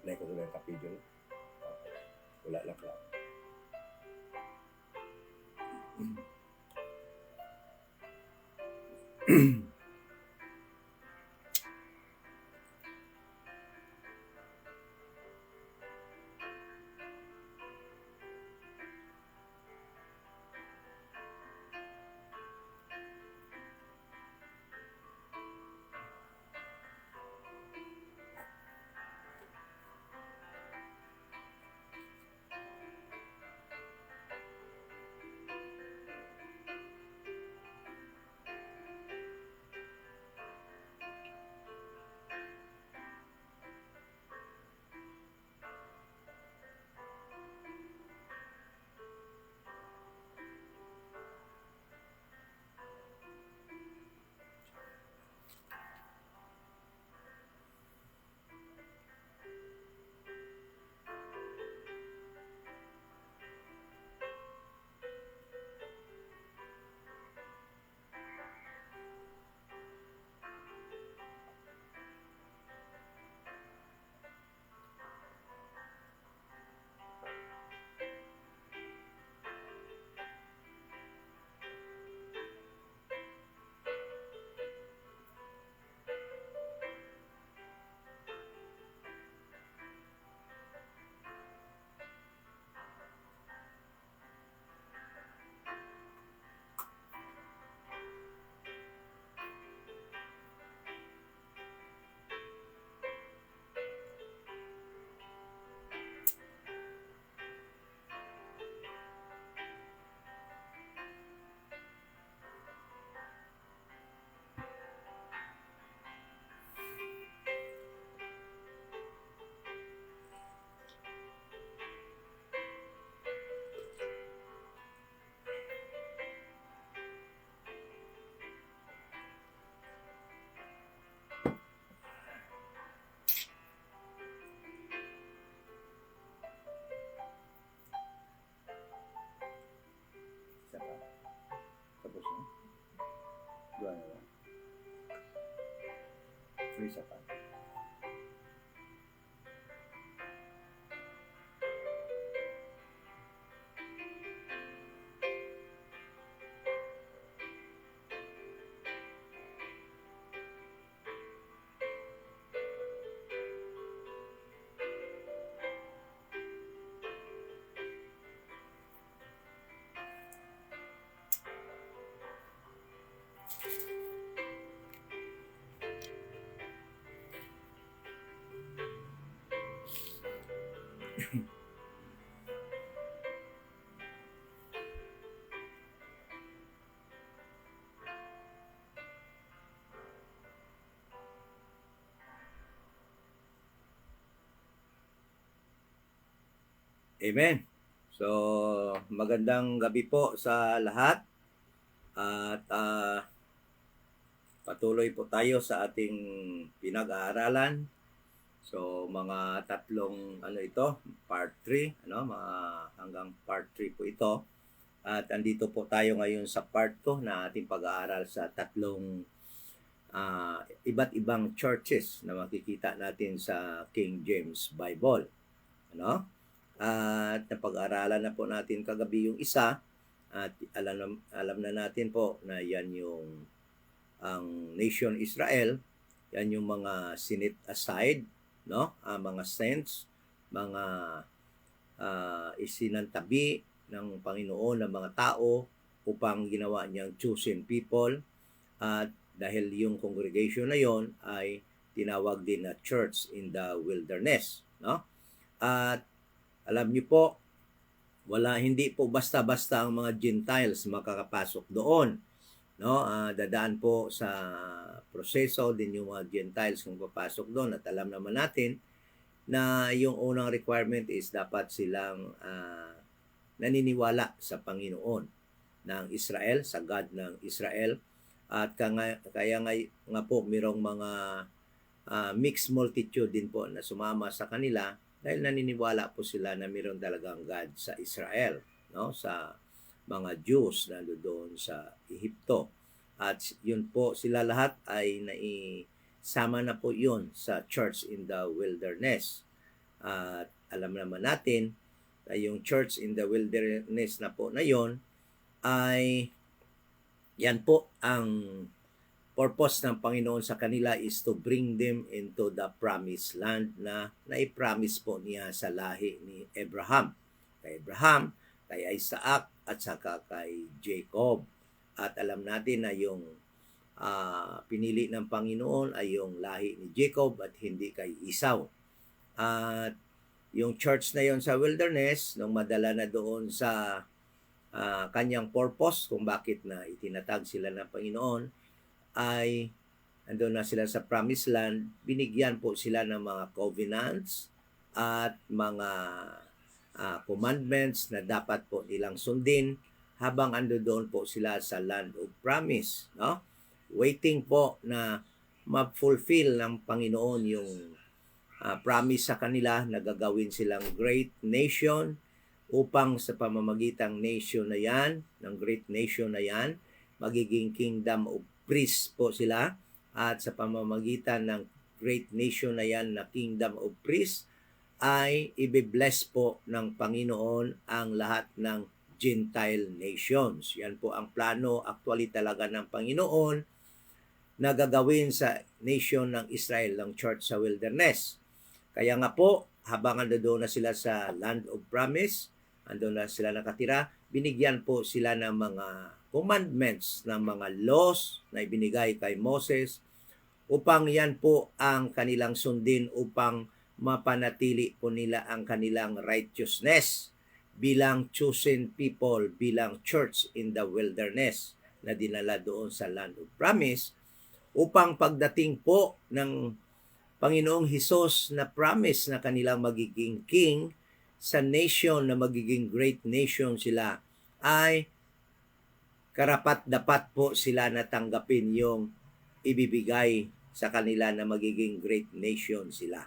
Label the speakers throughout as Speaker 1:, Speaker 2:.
Speaker 1: Nay ko sa kapidyo. Wala lang lang. Isa pa. Tapos na. Dua na lang. So, isa pa. Amen. So, magandang gabi po sa lahat. At patuloy po tayo sa ating pinag-aaralan. So, mga tatlong ito, part 3, mga hanggang part 3 po ito. At andito po tayo ngayon sa part 2 na ating pag-aaral sa tatlong iba't ibang churches na makikita natin sa King James Bible. At napag-aralan na po natin kagabi yung isa at alam na natin po na yan yung ang nation Israel, yan yung mga sinit aside, mga saints, mga isinantabi ng Panginoon ng mga tao upang ginawa niyang chosen people. At dahil yung congregation na yon ay tinawag din na church in the wilderness, At alam niyo po, hindi po basta-basta ang mga Gentiles makakapasok doon, dadaan po sa proseso din yung mga Gentiles kung papasok doon. At alam naman natin na yung unang requirement is dapat silang naniniwala sa Panginoon ng Israel, sa God ng Israel. At kaya nga po mayroong mga mixed multitude din po na sumama sa kanila dahil naniniwala po sila na mayroon talagang God sa Israel, sa mga Jews na doon sa Ehipto. At yun po, sila lahat ay naisama na po yun sa church in the wilderness. At alam naman natin na yung church in the wilderness na po na yon ay yan po ang purpose ng Panginoon sa kanila is to bring them into the promised land na naipromise po niya sa lahi ni Abraham. Kay Abraham, kay Isaac, at saka kay Jacob. At alam natin na yung pinili ng Panginoon ay yung lahi ni Jacob at hindi kay Esau. At yung church na yon sa wilderness, nung madala na doon sa kanyang purpose kung bakit na itinatag sila ng Panginoon, ay andun na sila sa promised land, binigyan po sila ng mga covenants at mga commandments na dapat po nilang sundin habang ando doon po sila sa land of promise, no? Waiting po na ma-fulfill ng Panginoon yung promise sa kanila na gagawin silang great nation upang sa pamamagitang nation na yan, ng great nation na yan, magiging kingdom of priests po sila, at sa pamamagitan ng great nation na yan na kingdom of priests ay ibibless po ng Panginoon ang lahat ng Gentile nations. Yan po ang plano actually talaga ng Panginoon na gagawin sa nation ng Israel, ng church sa wilderness. Kaya nga po, habang doon na sila sa land of promise, andun na sila nakatira, binigyan po sila ng mga commandments, ng mga laws na ibinigay kay Moses upang yan po ang kanilang sundin upang mapanatili po nila ang kanilang righteousness bilang chosen people, bilang church in the wilderness na dinala doon sa land of promise upang pagdating po ng Panginoong Hesus na promise na kanilang magiging king sa nation na magiging great nation sila, ay karapat-dapat po sila na tanggapin yung ibibigay sa kanila na magiging great nation sila.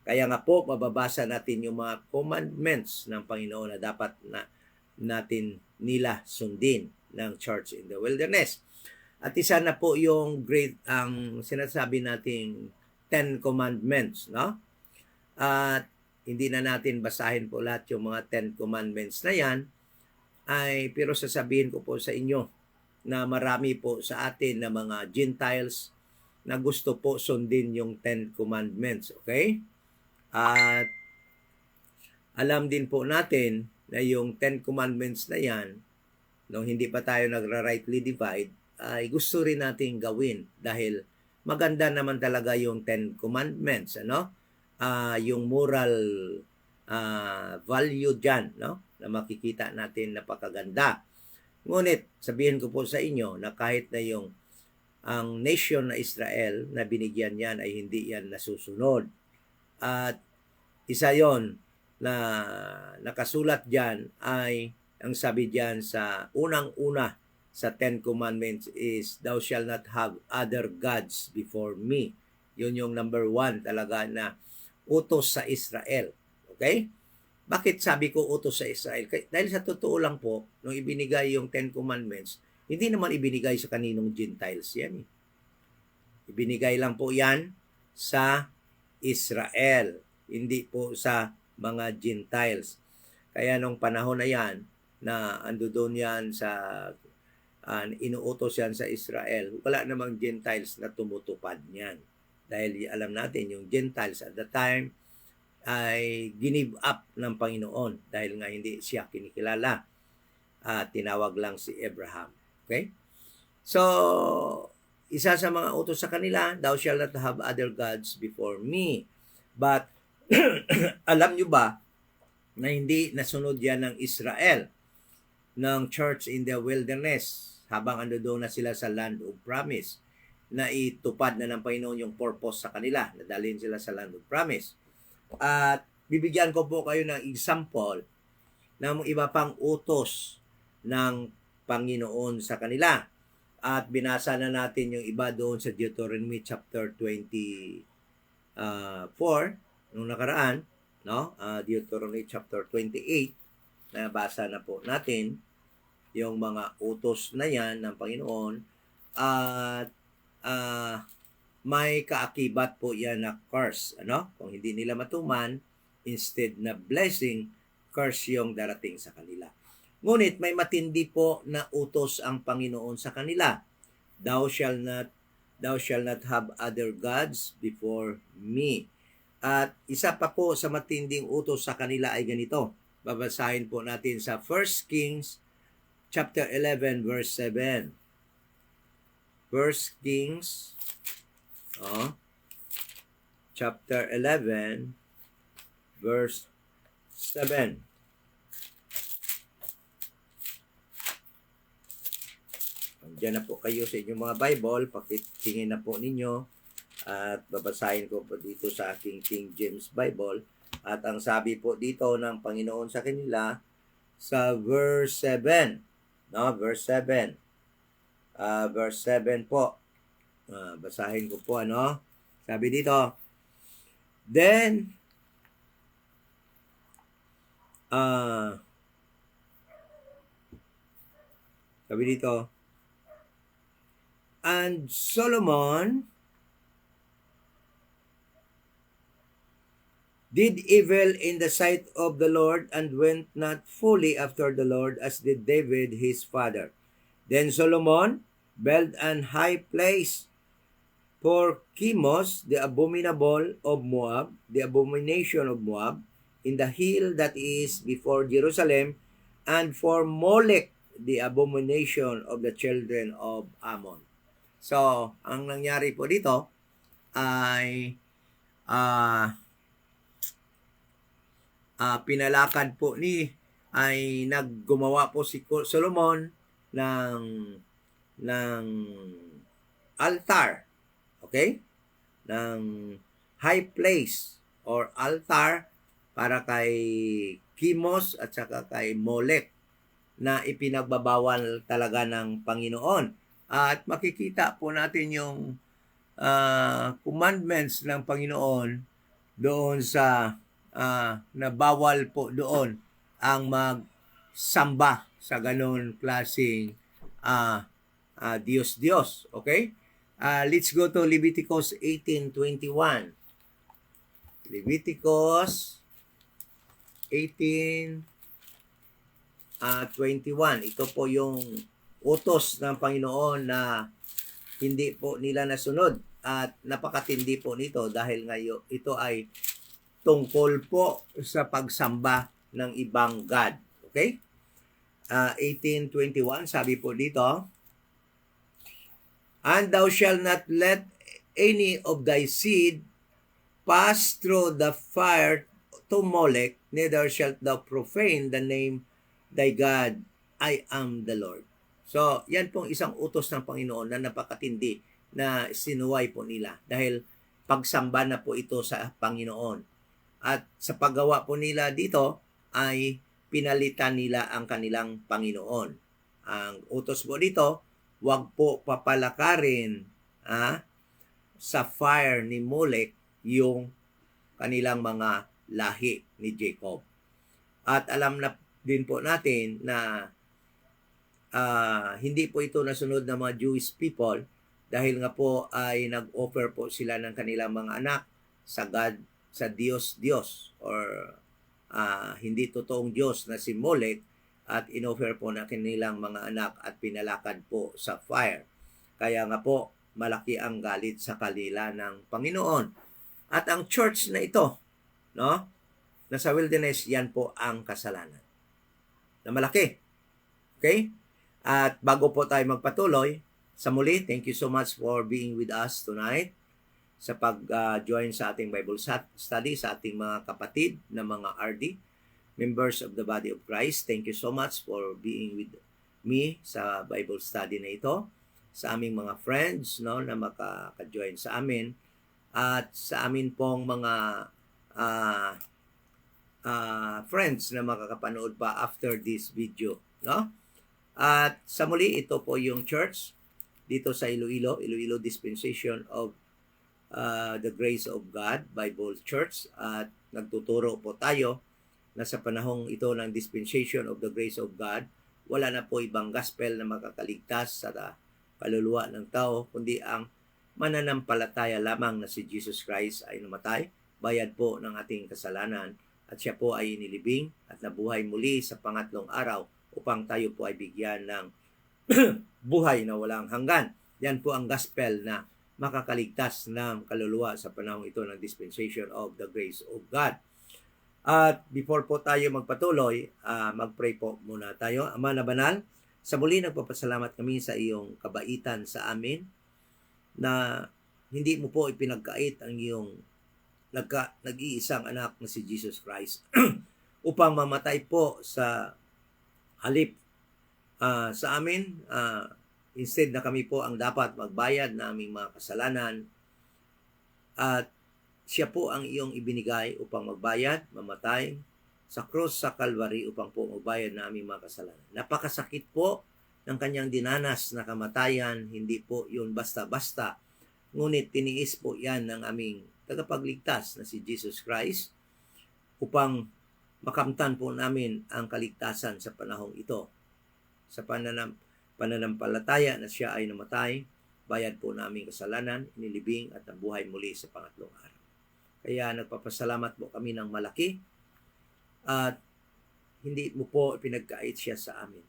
Speaker 1: Kaya nga po, mababasa natin yung mga commandments ng Panginoon na dapat na natin nila sundin ng church in the wilderness. At isa na po yung great, ang sinasabi nating 10 commandments, no? At hindi na natin basahin po lahat yung mga 10 commandments na yan, pero sasabihin ko po sa inyo na marami po sa atin na mga Gentiles na gusto po sundin yung 10 commandments, okay? At alam din po natin na yung 10 commandments na yan, nung hindi pa tayo nagra-rightly divide, ay gusto rin natin gawin dahil maganda naman talaga yung 10 commandments, ano? Yung moral value dyan, no? Na makikita natin napakaganda. Ngunit, sabihin ko po sa inyo na kahit na yung ang nation na Israel na binigyan yan ay hindi yan nasusunod. At isa yon na nakasulat dyan ay ang sabi dyan sa unang-una sa 10 commandments is, thou shall not have other gods before me. Yun yung number 1 talaga na utos sa Israel. Okay? Bakit sabi ko utos sa Israel? Dahil sa totoo lang po, nung ibinigay yung 10 commandments, hindi naman ibinigay sa kaninong Gentiles yan. Ibinigay lang po yan sa Israel, hindi po sa mga Gentiles. Kaya nung panahon na yan, na ando doon yan sa inuutos yan sa Israel, wala namang Gentiles na tumutupad niyan. Dahil alam natin, yung Gentiles at the time ay give up ng Panginoon dahil nga hindi siya kinikilala. Tinawag lang si Abraham. Okay? So, isa sa mga utos sa kanila, thou shalt not have other gods before me. But, alam nyo ba na hindi nasunod yan ng Israel, ng church in the wilderness, habang ando doon na sila sa land of promise, na itupad na ng Panginoon yung purpose sa kanila, na dalhin sila sa land of promise. At bibigyan ko po kayo ng example ng iba pang utos ng Panginoon sa kanila. At binasa na natin yung iba doon sa Deuteronomy chapter 24 nung nakaraan, no? Deuteronomy chapter 28, nabasa na po natin yung mga utos na yan ng Panginoon. At may kaakibat po yan na curse, ano? Kung hindi nila matuman, instead na blessing, curse yung darating sa kanila. Ngunit may matindi po na utos ang Panginoon sa kanila. Thou shall not have other gods before me. At isa pa po sa matinding utos sa kanila ay ganito. Babasahin po natin sa 1 Kings chapter 11 verse 7. 1 Kings chapter 11 verse 7. Diyan na po kayo sa inyong mga Bible, pakitingin na po ninyo at babasahin ko po dito sa aking King James Bible. At ang sabi po dito ng Panginoon sa kanila sa verse 7, no? Verse 7. Verse 7 po. Basahin ko po, ano? Sabi dito, then sabi dito, and Solomon did evil in the sight of the Lord and went not fully after the Lord as did David his father. Then Solomon built an high place for Chemos, the abominable of Moab, the abomination of Moab, in the hill that is before Jerusalem, and for Molech, the abomination of the children of Ammon. So, ang nangyari po dito ay pinalakad po ay naggumawa po si Solomon ng altar, okay? Ng high place or altar para kay Chemos at saka kay Molech na ipinagbabawal talaga ng Panginoon. At makikita po natin yung commandments ng Panginoon doon sa na bawal po doon ang magsamba sa ganun klaseng Diyos-Diyos. Okay? Let's go to Leviticus 18:21. Leviticus 18:21. Ito po yung utos ng Panginoon na hindi po nila nasunod at napakatindi po nito dahil ngayon ito ay tungkol po sa pagsamba ng ibang God. Okay? 18:21, sabi po dito, and thou shalt not let any of thy seed pass through the fire to Molech, neither shalt thou profane the name thy God. I am the Lord. So, yan pong isang utos ng Panginoon na napakatindi na sinuway po nila dahil pagsamba na po ito sa Panginoon. At sa paggawa po nila dito ay pinalitan nila ang kanilang Panginoon. Ang utos po dito, huwag po papalakarin sa fire ni Molech yung kanilang mga lahi ni Jacob. At alam na din po natin na hindi po ito nasunod ng mga Jewish people dahil nga po ay nag-offer po sila ng kanilang mga anak sa God, sa Diyos or hindi totoong Diyos na si Molech at inoffer po na kanilang mga anak at pinalakad po sa fire. Kaya nga po malaki ang galit sa kanila ng Panginoon. At ang church na ito, no, nasa wilderness, yan po ang kasalanan na malaki. Okay? At bago po tayo magpatuloy, sa muli, thank you so much for being with us tonight sa pag-join sa ating Bible study, sa ating mga kapatid na mga RD, members of the body of Christ. Thank you so much for being with me sa Bible study na ito, sa aming mga friends, no, na makaka-join sa amin, at sa amin pong mga friends na makakapanood pa after this video, no? At sa muli, ito po yung church dito sa Iloilo Dispensation of the Grace of God Bible Church. At nagtuturo po tayo na sa panahong ito ng Dispensation of the Grace of God, wala na po ibang gospel na makakaligtas sa kaluluwa ng tao, kundi ang mananampalataya lamang na si Jesus Christ ay namatay, bayad po ng ating kasalanan at siya po ay inilibing at nabuhay muli sa pangatlong araw upang tayo po ay bigyan ng buhay na walang hanggan. Yan po ang gospel na makakaligtas ng kaluluwa sa panahon ito ng dispensation of the grace of God. At before po tayo magpatuloy, mag-pray po muna tayo. Ama na banal, sa muli nagpapasalamat kami sa iyong kabaitan sa amin na hindi mo po ipinagkait ang iyong nag-iisang anak na si Jesus Christ upang mamatay po sa halip sa amin. Instead na kami po ang dapat magbayad na aming mga kasalanan, at siya po ang iyong ibinigay upang magbayad, mamatay sa krus sa Calvary upang po magbayad na aming mga kasalanan. Napakasakit po ng kanyang dinanas na kamatayan, hindi po yun basta-basta, ngunit tiniis po yan ng aming tagapagligtas na si Jesus Christ upang makamtan po namin ang kaligtasan sa panahong ito. Sa pananampalataya na siya ay namatay, bayad po namin kasalanan, inilibing at nabuhay muli sa pangatlong araw. Kaya nagpapasalamat po kami ng malaki at hindi mo po pinagkait siya sa amin.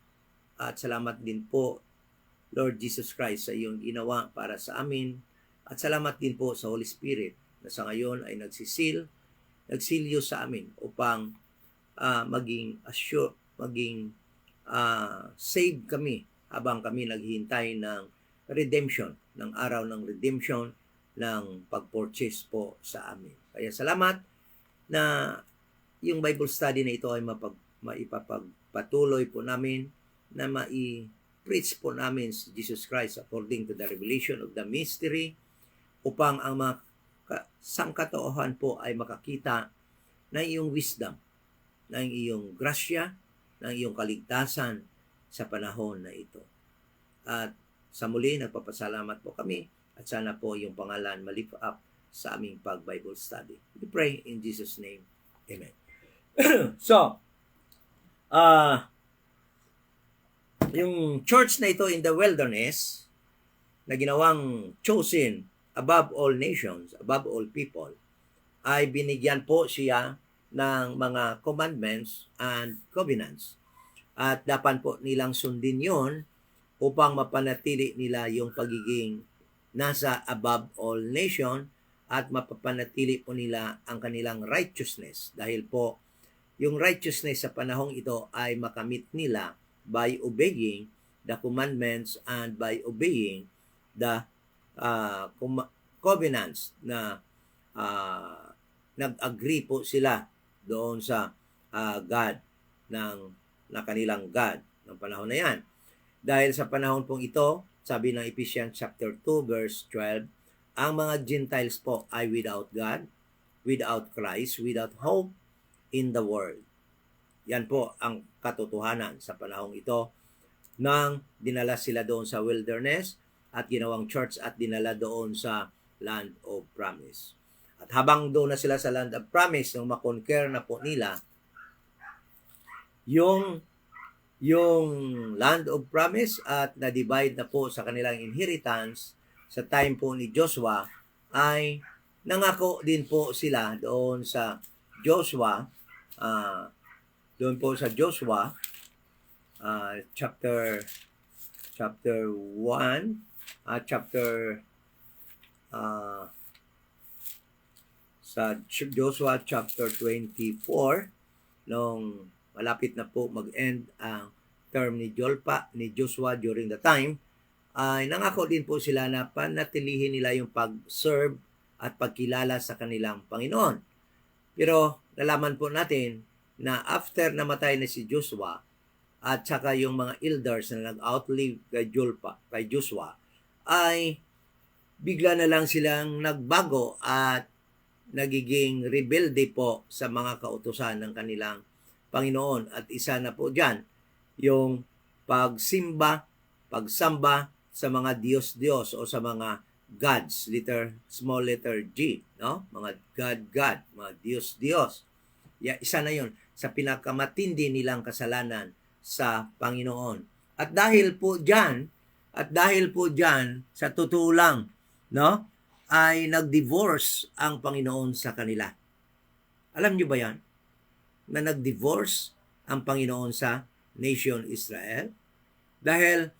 Speaker 1: At salamat din po, Lord Jesus Christ, sa iyong ginawa para sa amin. At salamat din po sa Holy Spirit na sa ngayon ay nagsilyo sa amin upang maging save kami habang kami naghihintay ng redemption, ng araw ng redemption, ng pag-purchase po sa amin. Kaya salamat na yung Bible study na ito ay maipapagpatuloy po namin, na mai-preach po namin si Jesus Christ according to the revelation of the mystery, upang ang mga sangkatauhan po ay makakita ng iyong wisdom, ng iyong grasya, ng iyong kaligtasan sa panahon na ito. At sa muli, nagpapasalamat po kami at sana po yung pangalan ma-lift up sa aming pag-Bible study. We pray in Jesus' name. Amen. So, yung church na ito in the wilderness na ginawang chosen above all nations, above all people, ay binigyan po siya ng mga commandments and covenants. At dapat po nilang sundin yon upang mapanatili nila yung pagiging nasa above all nation at mapapanatili po nila ang kanilang righteousness. Dahil po, yung righteousness sa panahong ito ay makamit nila by obeying the commandments and by obeying the covenants na nag-agree po sila doon sa God na kanilang God ng panahon na yan. Dahil sa panahon pong ito, sabi ng Ephesians chapter 2 verse 12, ang mga Gentiles po ay without God, without Christ, without hope in the world. Yan po ang katotohanan sa panahong ito nang dinala sila doon sa wilderness at ginawang church at dinala doon sa land of promise. At habang doon na sila sa land of promise, nung makonquer na po nila yung land of promise at na-divide na po sa kanilang inheritance sa time po ni Joshua, ay nangako din po sila doon sa Joshua, chapter 1, sa Joshua chapter 24, nung malapit na po mag-end ang term ni Joshua during the time, ay nangako din po sila na panatilihin nila yung pag-serve at pagkilala sa kanilang Panginoon. Pero nalaman po natin na after namatay na si Joshua at saka yung mga elders na nag-outlive kay Joshua, ay bigla na lang silang nagbago at nagiging rebelde po sa mga kautusan ng kanilang Panginoon. At isa na po dyan, yung pagsamba sa mga Diyos-Diyos o sa mga gods, small letter G, no? Mga God, mga Diyos-Diyos. Isa na yun sa pinakamatindi nilang kasalanan sa Panginoon. At dahil po dyan, sa totoo lang, no? Ay nag-divorce ang Panginoon sa kanila. Alam niyo ba yan? na nag-divorce ang Panginoon sa nation Israel? Dahil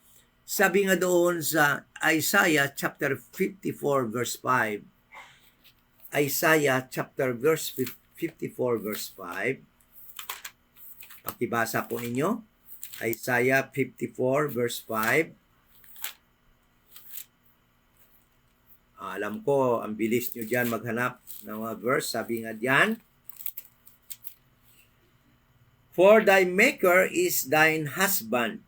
Speaker 1: sabi nga doon sa Isaiah chapter 54 verse 5, Isaiah chapter 54 verse 5, pakibasa po ninyo, Isaiah 54 verse 5. Alam ko, ang bilis nyo dyan maghanap ng mga verse. Sabi nga dyan, For thy maker is thine husband,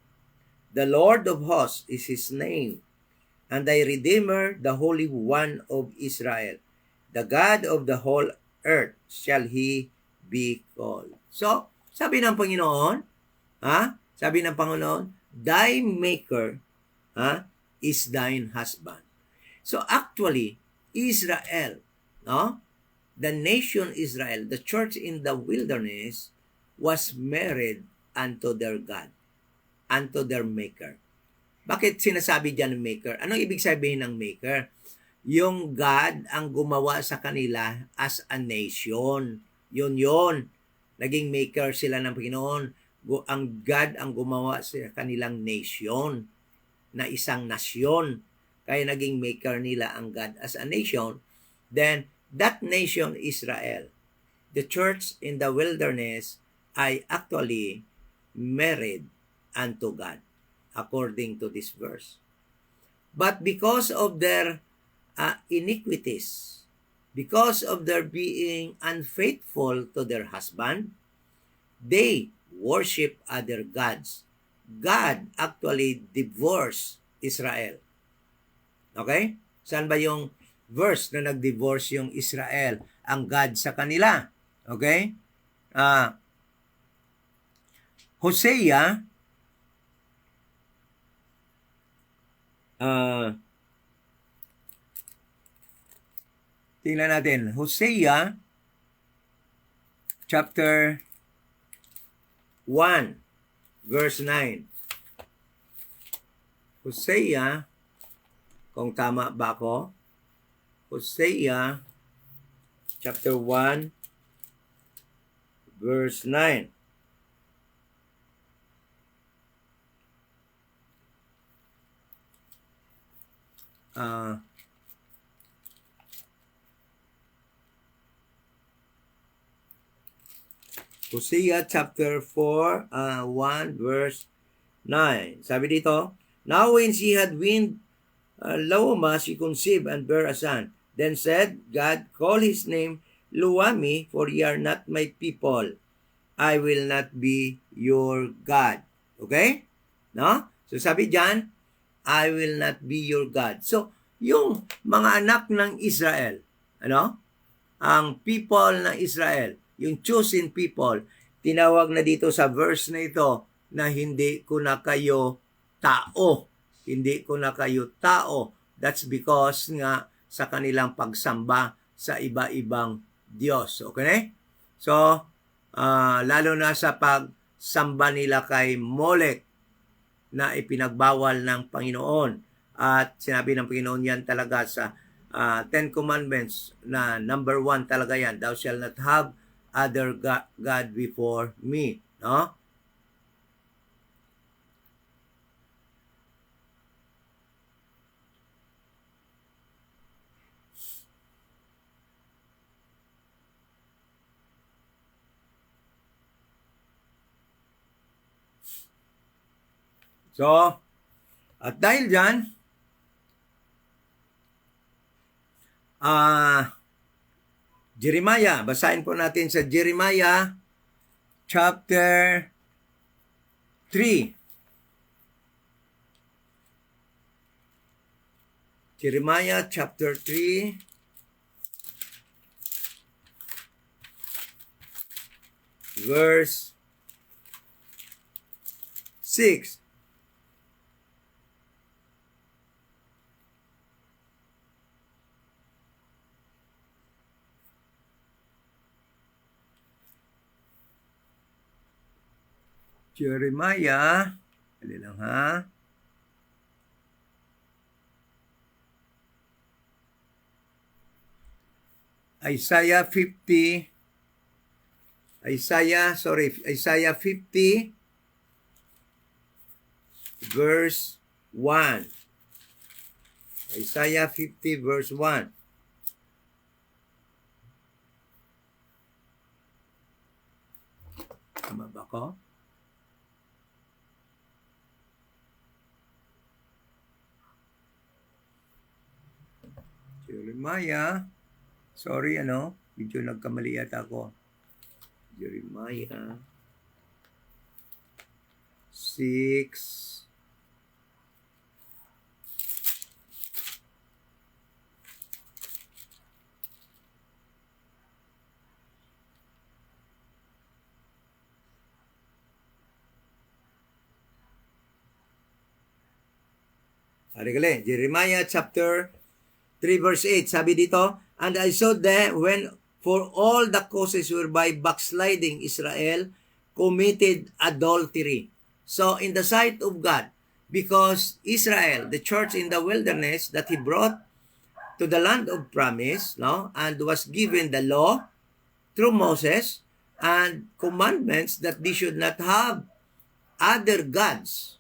Speaker 1: the Lord of hosts is his name, and thy Redeemer, the Holy One of Israel. The God of the whole earth shall he be called. So, sabi ng Panginoon, sabi ng Panginoon, thy maker is thine husband. So actually, Israel, the nation Israel, the church in the wilderness, was married unto their God, unto their maker. Bakit sinasabi dyan ng maker? Anong ibig sabihin ng maker? Yung God ang gumawa sa kanila as a nation. Yun. Naging maker sila ng Panginoon. Ang God ang gumawa sa kanilang nation, na isang nasyon. Kaya naging maker nila ang God as a nation. Then, that nation, Israel, the church in the wilderness, ay actually married unto God, according to this verse. But because of their iniquities, because of their being unfaithful to their husband, they worship other gods. God actually divorced Israel. Okay? Saan ba yung verse na nag-divorce yung Israel, ang God sa kanila? Okay? Hosea, tingnan natin. Hosea, chapter 1, verse 9. Hosea, kung tama ba ako? Hosea chapter 1 verse 9. Hosea chapter 4 1 verse 9. Sabi dito, Now when she had weaned Laoma, she conceived and bare a son. Then said God, Call his name Luami, for ye are not my people. I will not be your God. Okay? No? So sabi dyan, I will not be your God. So, yung mga anak ng Israel, ang people ng Israel, yung chosen people, tinawag na dito sa verse na ito na hindi ko na kayo tao. Hindi ko na kayo tao. That's because nga sa kanilang pagsamba sa iba-ibang Diyos. Okay? So, lalo na sa pagsamba nila kay Molech na ipinagbawal ng Panginoon. At sinabi ng Panginoon yan talaga sa Ten Commandments na number 1 talaga yan. Thou shalt not have other God before me. No? So, at dahil dyan, Jeremiah, basahin po natin sa Jeremiah chapter 3. Jeremiah chapter 3 verse 6. Jeremiah, dali lang ha. Isaiah Isaiah 50 verse 1. Isaiah 50 verse 1. Tama ba ko? Jeremiah. Sorry, medyo nagkamali yata ako. Jeremiah 6. Jeremiah chapter 3 verse 8. Sabi dito, and I saw that when for all the causes whereby backsliding Israel committed adultery. So in the sight of God, because Israel, the church in the wilderness that he brought to the land of promise, and was given the law through Moses and commandments that they should not have other gods,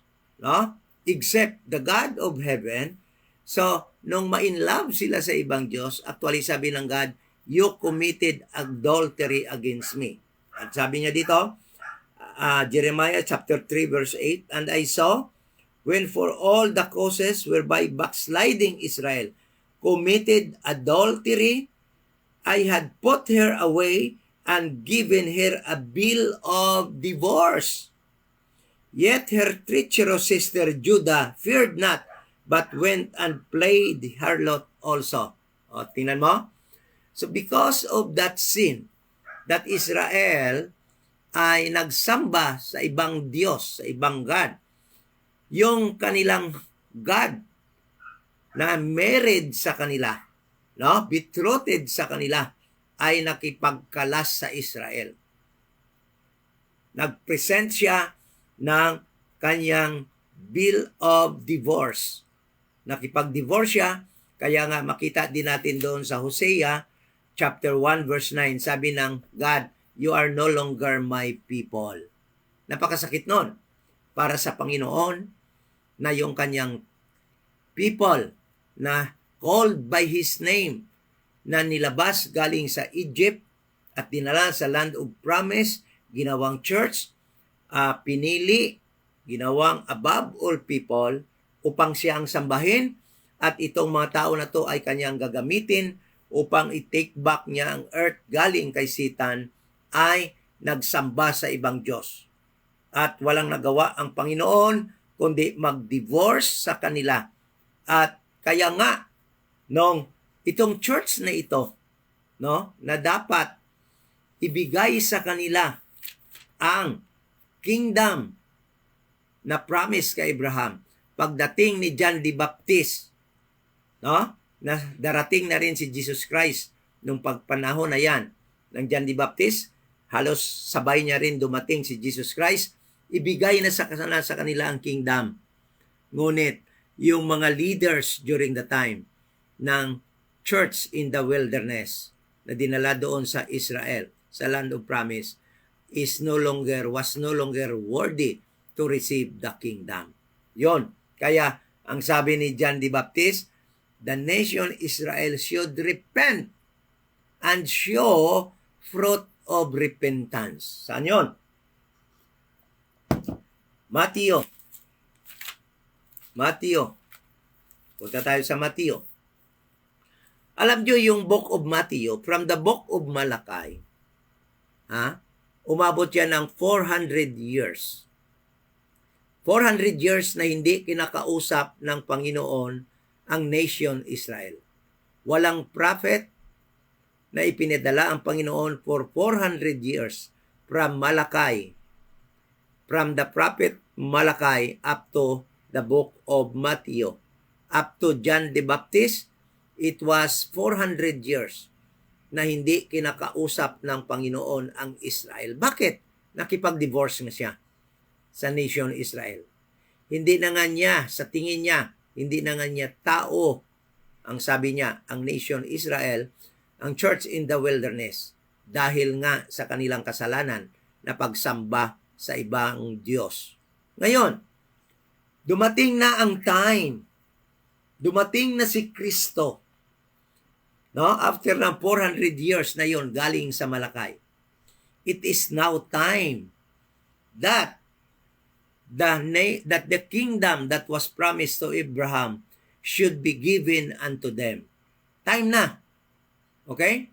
Speaker 1: except the God of heaven. So, nung ma-inlove sila sa ibang Diyos, actually sabi ng God, you committed adultery against me. At sabi niya dito, Jeremiah chapter 3 verse 8, and I saw, when for all the causes whereby backsliding Israel committed adultery, I had put her away and given her a bill of divorce. Yet her treacherous sister Judah feared not, but went and played harlot also. O, tingnan mo. So because of that sin, that Israel ay nagsamba sa ibang Diyos, sa ibang God, yung kanilang God na married sa kanila, betrothed sa kanila, ay nakipagkalas sa Israel. Nagpresent siya ng kanyang bill of divorce. Nakipag-divorce siya, kaya nga makita din natin doon sa Hosea chapter 1 verse 9, sabi ng God, you are no longer my people. Napakasakit nun para sa Panginoon na yung kanyang people na called by His name, na nilabas galing sa Egypt at dinala sa land of promise, ginawang church, pinili, ginawang above all people upang siya ang sambahin, at itong mga tao na to ay kanyang gagamitin upang i-take back niya ang earth galing kay Satan, ay nagsamba sa ibang Diyos. At walang nagawa ang Panginoon kundi mag-divorce sa kanila. At kaya nga, itong church na ito, na dapat ibigay sa kanila ang kingdom na promise kay Abraham, pagdating ni John the Baptist, na darating na rin si Jesus Christ nung pagpanahon na yan ng John the Baptist, halos sabay niya rin dumating si Jesus Christ, ibigay na sa kanila ang kingdom. Ngunit, yung mga leaders during the time ng church in the wilderness na dinala doon sa Israel, sa land of promise, was no longer worthy to receive the kingdom. Yon. Kaya, ang sabi ni John the Baptist, the nation Israel should repent and show fruit of repentance. Saan yun? Mateo. Punta tayo sa Mateo. Alam nyo yung book of Matthew, from the book of Malachi, umabot yan ng 400 years. 400 years na hindi kinakausap ng Panginoon ang nation Israel. Walang prophet na ipinadala ang Panginoon for 400 years from Malachi, from the prophet Malachi up to the book of Matthew, up to John the Baptist. It was 400 years na hindi kinakausap ng Panginoon ang Israel. Bakit? Nakipag-divorce na siya sa nation Israel. Hindi na nga niya, sa tingin niya, hindi na nga niya tao, ang sabi niya, ang nation Israel, ang church in the wilderness. dahil nga sa kanilang kasalanan na pagsamba sa ibang Diyos. Ngayon, dumating na ang time. Dumating na si Kristo. No? After ng 400 years na yon galing sa Malakay. It is now time that the kingdom that was promised to Abraham should be given unto them. Time na. Okay?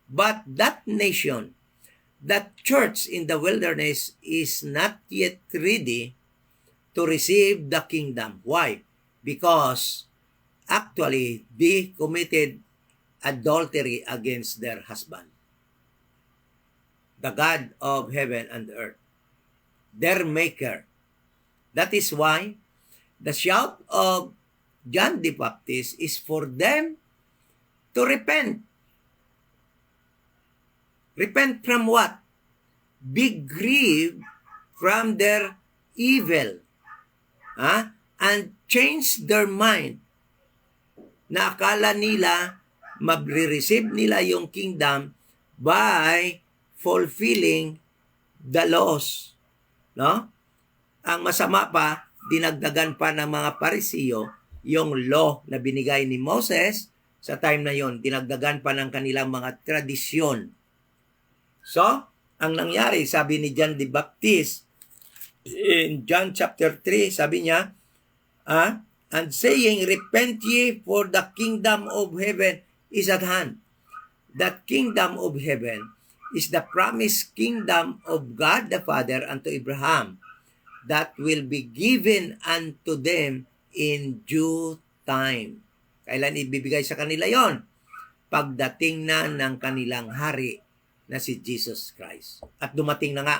Speaker 1: But that nation, that church in the wilderness is not yet ready to receive the kingdom. Why? Because actually they committed adultery against their husband, the God of heaven and earth, their maker. That is why the shout of John the Baptist is for them to repent. Repent from what? Be grieved from their evil. And change their mind na akala nila ma-receive nila yung kingdom by fulfilling the laws. No? Ang masama pa, dinagdagan pa ng mga Parisiyo yung law na binigay ni Moses sa time na yon. Dinagdagan pa ng kanilang mga tradisyon. So, ang nangyari, sabi ni John the Baptist, in John chapter 3, sabi niya, and saying, repent ye, for the kingdom of heaven is at hand. That kingdom of heaven is the promised kingdom of God the Father unto Abraham, that will be given unto them in due time. Kailan ibibigay sa kanila yon? Pagdating na ng kanilang hari na si Jesus Christ. At dumating na nga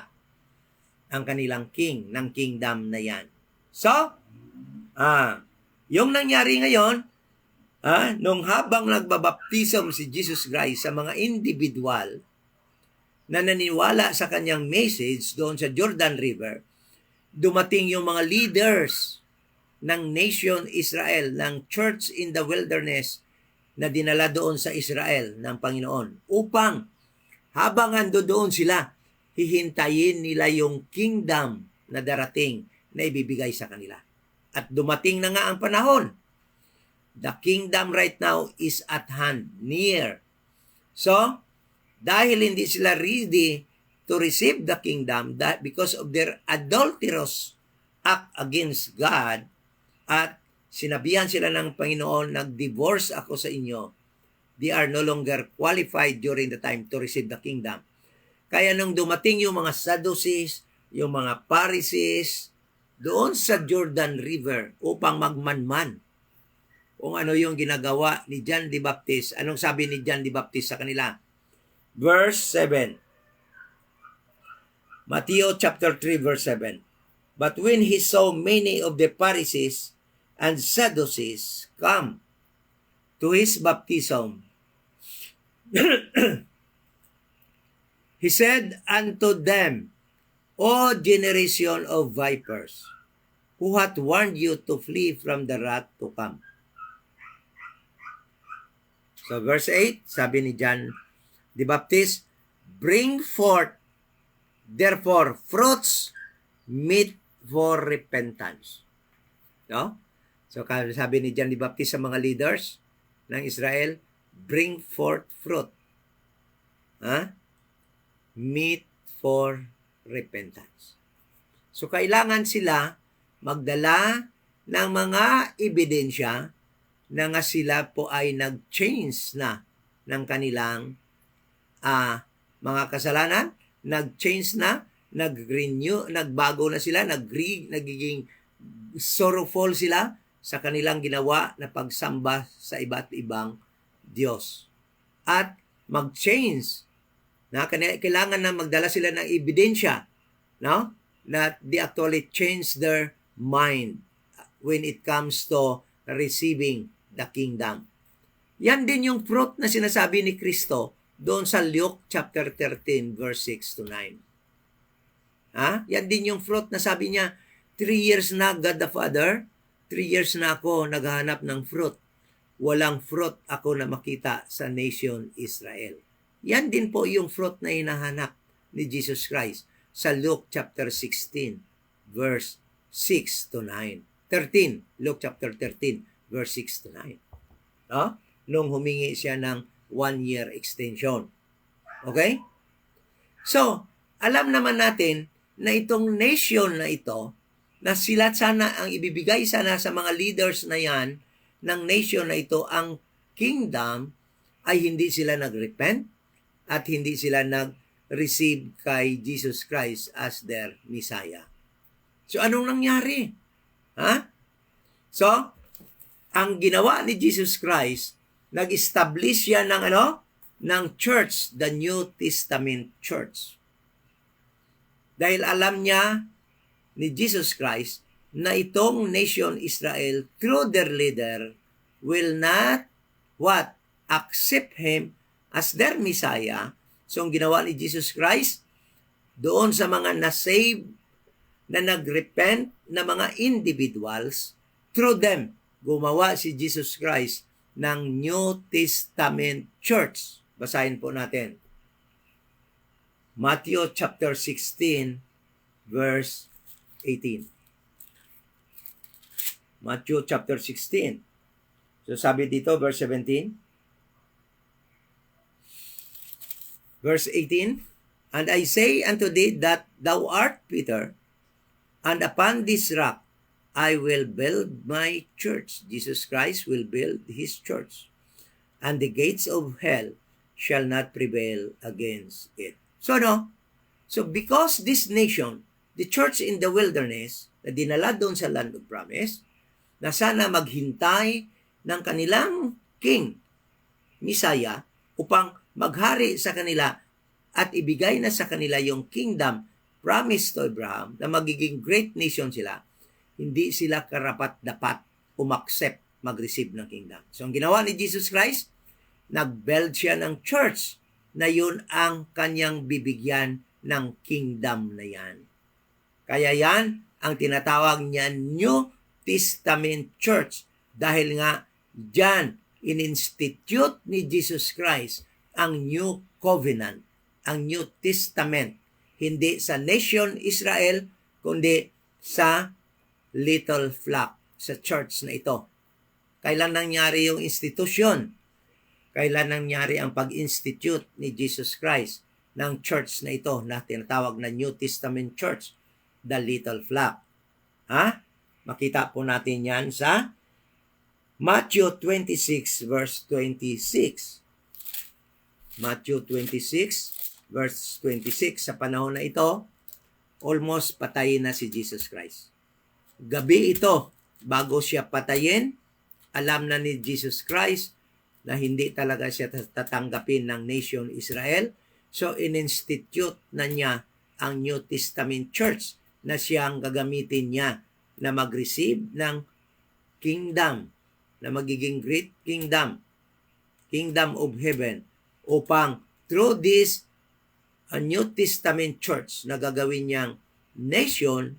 Speaker 1: ang kanilang king ng kingdom na yan. So, yung nangyari ngayon, nung habang nagbabaptism si Jesus Christ sa mga individual na naniniwala sa kanyang message doon sa Jordan River, dumating yung mga leaders ng nation Israel, ng church in the wilderness na dinala doon sa Israel ng Panginoon upang habang ando doon sila, hihintayin nila yung kingdom na darating na ibibigay sa kanila. At dumating na nga ang panahon. The kingdom right now is at hand, near. So, dahil hindi sila ready to receive the kingdom because of their adulterous act against God, at sinabihan sila ng Panginoon, nag-divorce ako sa inyo, they are no longer qualified during the time to receive the kingdom. Kaya nung dumating yung mga Sadducees, yung mga Pharisees, doon sa Jordan River upang magmanman kung ano yung ginagawa ni John the Baptist. Anong sabi ni John the Baptist sa kanila? Verse 7. Matthew chapter 3 verse 7. But when he saw many of the Pharisees and Sadducees come to his baptism, he said unto them, O generation of vipers, who hath warned you to flee from the wrath to come? So verse 8, sabi ni John the Baptist, bring forth therefore fruits meet for repentance. No? So sabi ni John the Baptist sa mga leaders ng Israel, bring forth fruit. Meet for repentance. So kailangan sila magdala ng mga ebidensya na nga sila po ay nag-change na ng kanilang mga kasalanan, nag-change na, nag-renew, nagbago na sila, nagiging sorrowful sila sa kanilang ginawa na pagsamba sa iba't ibang Diyos. At mag-change na kailangan na magdala sila ng ebidensya, no? That they actually change their mind when it comes to receiving the kingdom. Yan din yung fruit na sinasabi ni Kristo doon sa Luke chapter 13 verse 6 to 9. Yan din yung fruit na sabi niya, 3 years na God the Father, 3 years na ako naghahanap ng fruit. Walang fruit ako na makita sa nation Israel. Yan din po yung fruit na hinahanap ni Jesus Christ sa Luke chapter 16, verse 6 to 9. 13, Luke chapter 13, verse 6 to 9. No? Nung humingi siya ng 1-year extension. Okay? So, alam naman natin na itong nation na ito, na sila sana ang ibibigay sana sa mga leaders na yan, ng nation na ito, ang kingdom, ay hindi sila nag-repent at hindi sila nag-receive kay Jesus Christ as their Messiah. So, anong nangyari? Ha? So, ang ginawa ni Jesus Christ, nag-establish siya ng ng church, the New Testament Church. Dahil alam niya ni Jesus Christ na itong nation Israel, through their leader, will not, what? Accept Him as their Messiah. So, ang ginawa ni Jesus Christ, doon sa mga na-save, na nag-repent na mga individuals, through them, gumawa si Jesus Christ ng New Testament Church. Basahin po natin. Matthew chapter 16, verse 18. Matthew chapter 16. So sabi dito, verse 17. Verse 18, and I say unto thee that thou art Peter, and upon this rock I will build my church. Jesus Christ will build His church. And the gates of hell shall not prevail against it. So because this nation, the church in the wilderness, na dinala doon sa land of promise, na sana maghintay ng kanilang king, Messiah, upang maghari sa kanila at ibigay na sa kanila yung kingdom promised to Abraham na magiging great nation sila, hindi sila karapat-dapat umaksep, mag-receive ng kingdom. So ang ginawa ni Jesus Christ, nag-build siya ng church na yun ang kanyang bibigyan ng kingdom na yan. Kaya yan ang tinatawag niya New Testament Church dahil nga dyan in-institute ni Jesus Christ ang New Covenant, ang New Testament, hindi sa nation Israel, kundi sa little flock, sa church na ito. Kailan nangyari yung institusyon? Kailan nangyari ang pag-institute ni Jesus Christ ng church na ito na tinatawag na New Testament Church, the little flock? Ha? Makita po natin yan sa Matthew 26 verse 26. Matthew 26 verse 26. Sa panahon na ito, almost patayin na si Jesus Christ. Gabi ito, bago siya patayin, alam na ni Jesus Christ na hindi talaga siya tatanggapin ng nation Israel. So, in-institute na niya ang New Testament Church na siyang gagamitin niya na mag-receive ng kingdom, na magiging great kingdom, kingdom of heaven, upang through this New Testament Church na gagawin niyang nation,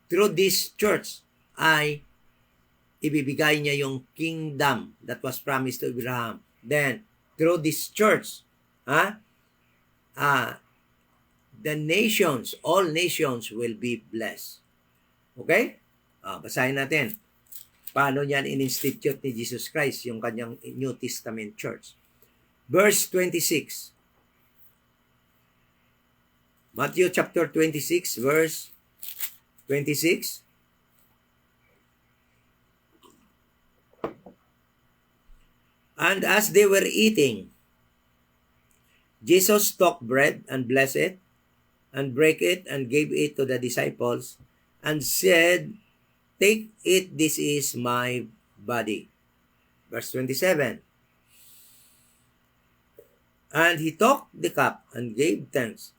Speaker 1: through this church ay ibibigay niya yung kingdom that was promised to Abraham. Then, through this church, the nations, all nations will be blessed. Okay? Basahin natin. Paano niyan in-institute ni Jesus Christ yung kanyang New Testament Church. Verse 26. Matthew chapter 26, verse 26. And as they were eating, Jesus took bread and blessed it, and brake it, and gave it to the disciples, and said, take it, this is my body. Verse 27. And he took the cup, and gave thanks,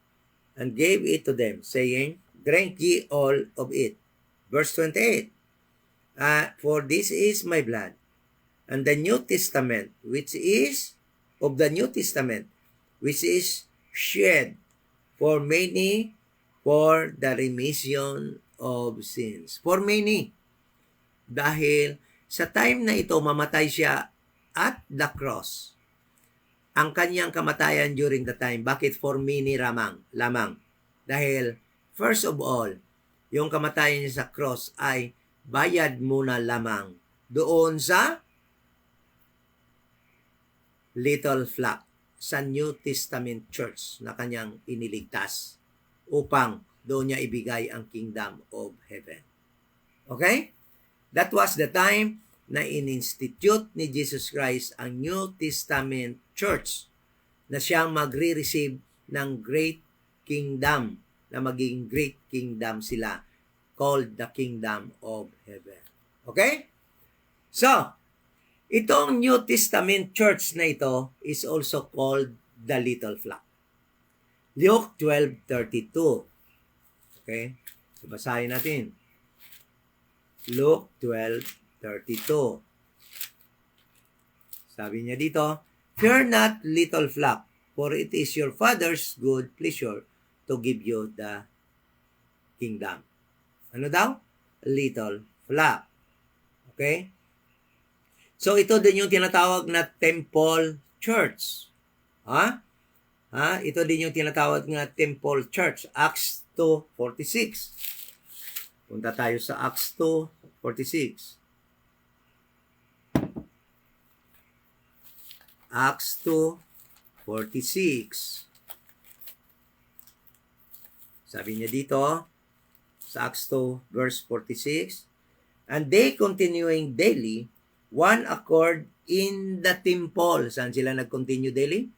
Speaker 1: and gave it to them, saying, drink ye all of it. Verse 28. For this is my blood, and the New Testament, which is of the New Testament, which is shed for many for the remission of sins. For many. Dahil sa time na ito, mamatay siya at the cross. ang kanyang kamatayan during the time. Bakit for many lamang? Dahil, first of all, yung kamatayan niya sa cross ay bayad muna lamang doon sa little flock sa New Testament church na kanyang iniligtas upang doon niya ibigay ang kingdom of heaven. Okay? That was the time na in-institute ni Jesus Christ ang New Testament church na siyang magre-receive ng great kingdom, na maging great kingdom sila, called the kingdom of heaven. Okay? So, itong New Testament church na ito is also called the little flock. Luke 12:32. Okay? So, basahin natin. Luke 12:32. Sabi niya dito, "Fear not, little flock, for it is your Father's good pleasure to give you the kingdom." Ano daw? Little flock. Okay? So, ito din yung tinatawag na temple church. Ito din yung tinatawag na temple church. Acts 2:46. Punta tayo sa Acts 2:46. Acts 2:46. Sabi niya dito, sa Acts 2 verse 46, "And they continuing daily, one accord in the temple." Saan sila nag-continue daily?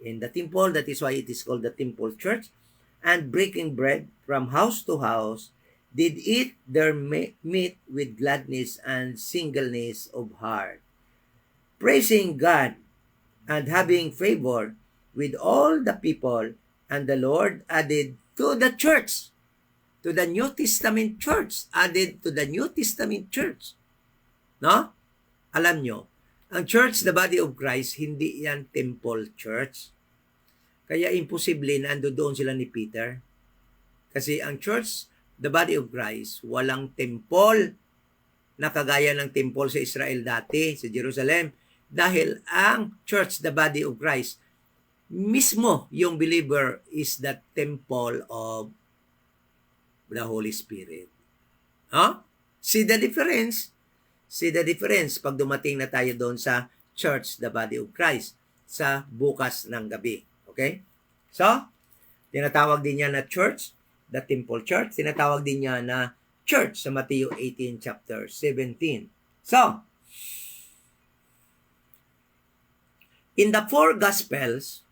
Speaker 1: In the temple. That is why it is called the temple church. "And breaking bread from house to house, did eat their meat with gladness and singleness of heart, praising God and having favor with all the people. And the Lord added to the church," to the New Testament church, added to the New Testament church. No? Alam nyo, ang church, the body of Christ, hindi yan temple church. Kaya imposible na ando doon sila ni Peter. Kasi ang church, the body of Christ, walang temple na kagaya ng temple sa Israel dati, sa Jerusalem. Dahil ang church, the body of Christ, mismo yung believer is the temple of the Holy Spirit. See the difference? See the difference pag dumating na tayo doon sa church, the body of Christ, sa bukas ng gabi. Okay? So, tinatawag din niya na church, the temple church. Tinatawag din niya na church sa Matthew 18 chapter 17. So, in the four Gospels,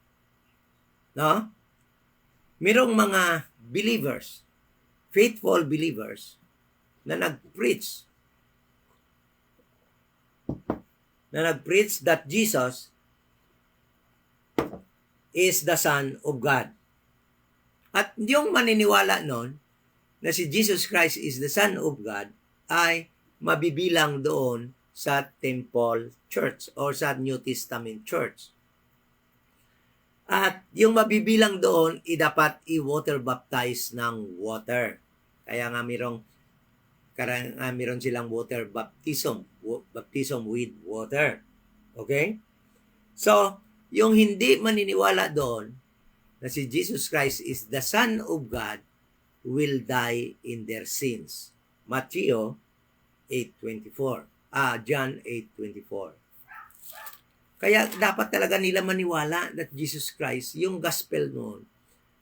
Speaker 1: merong mga believers, faithful believers, na nag-preach that Jesus is the Son of God. At yung maniniwala nun na si Jesus Christ is the Son of God ay mabibilang doon sa temple church or sa New Testament church. At yung mabibilang doon, dapat i-water baptize ng water. Kaya nga meron silang water baptism with water. Okay? So, yung hindi maniniwala doon na si Jesus Christ is the Son of God will die in their sins. Matthew 8:24. John 8:24. Kaya dapat talaga nila maniwala that Jesus Christ, yung gospel noon,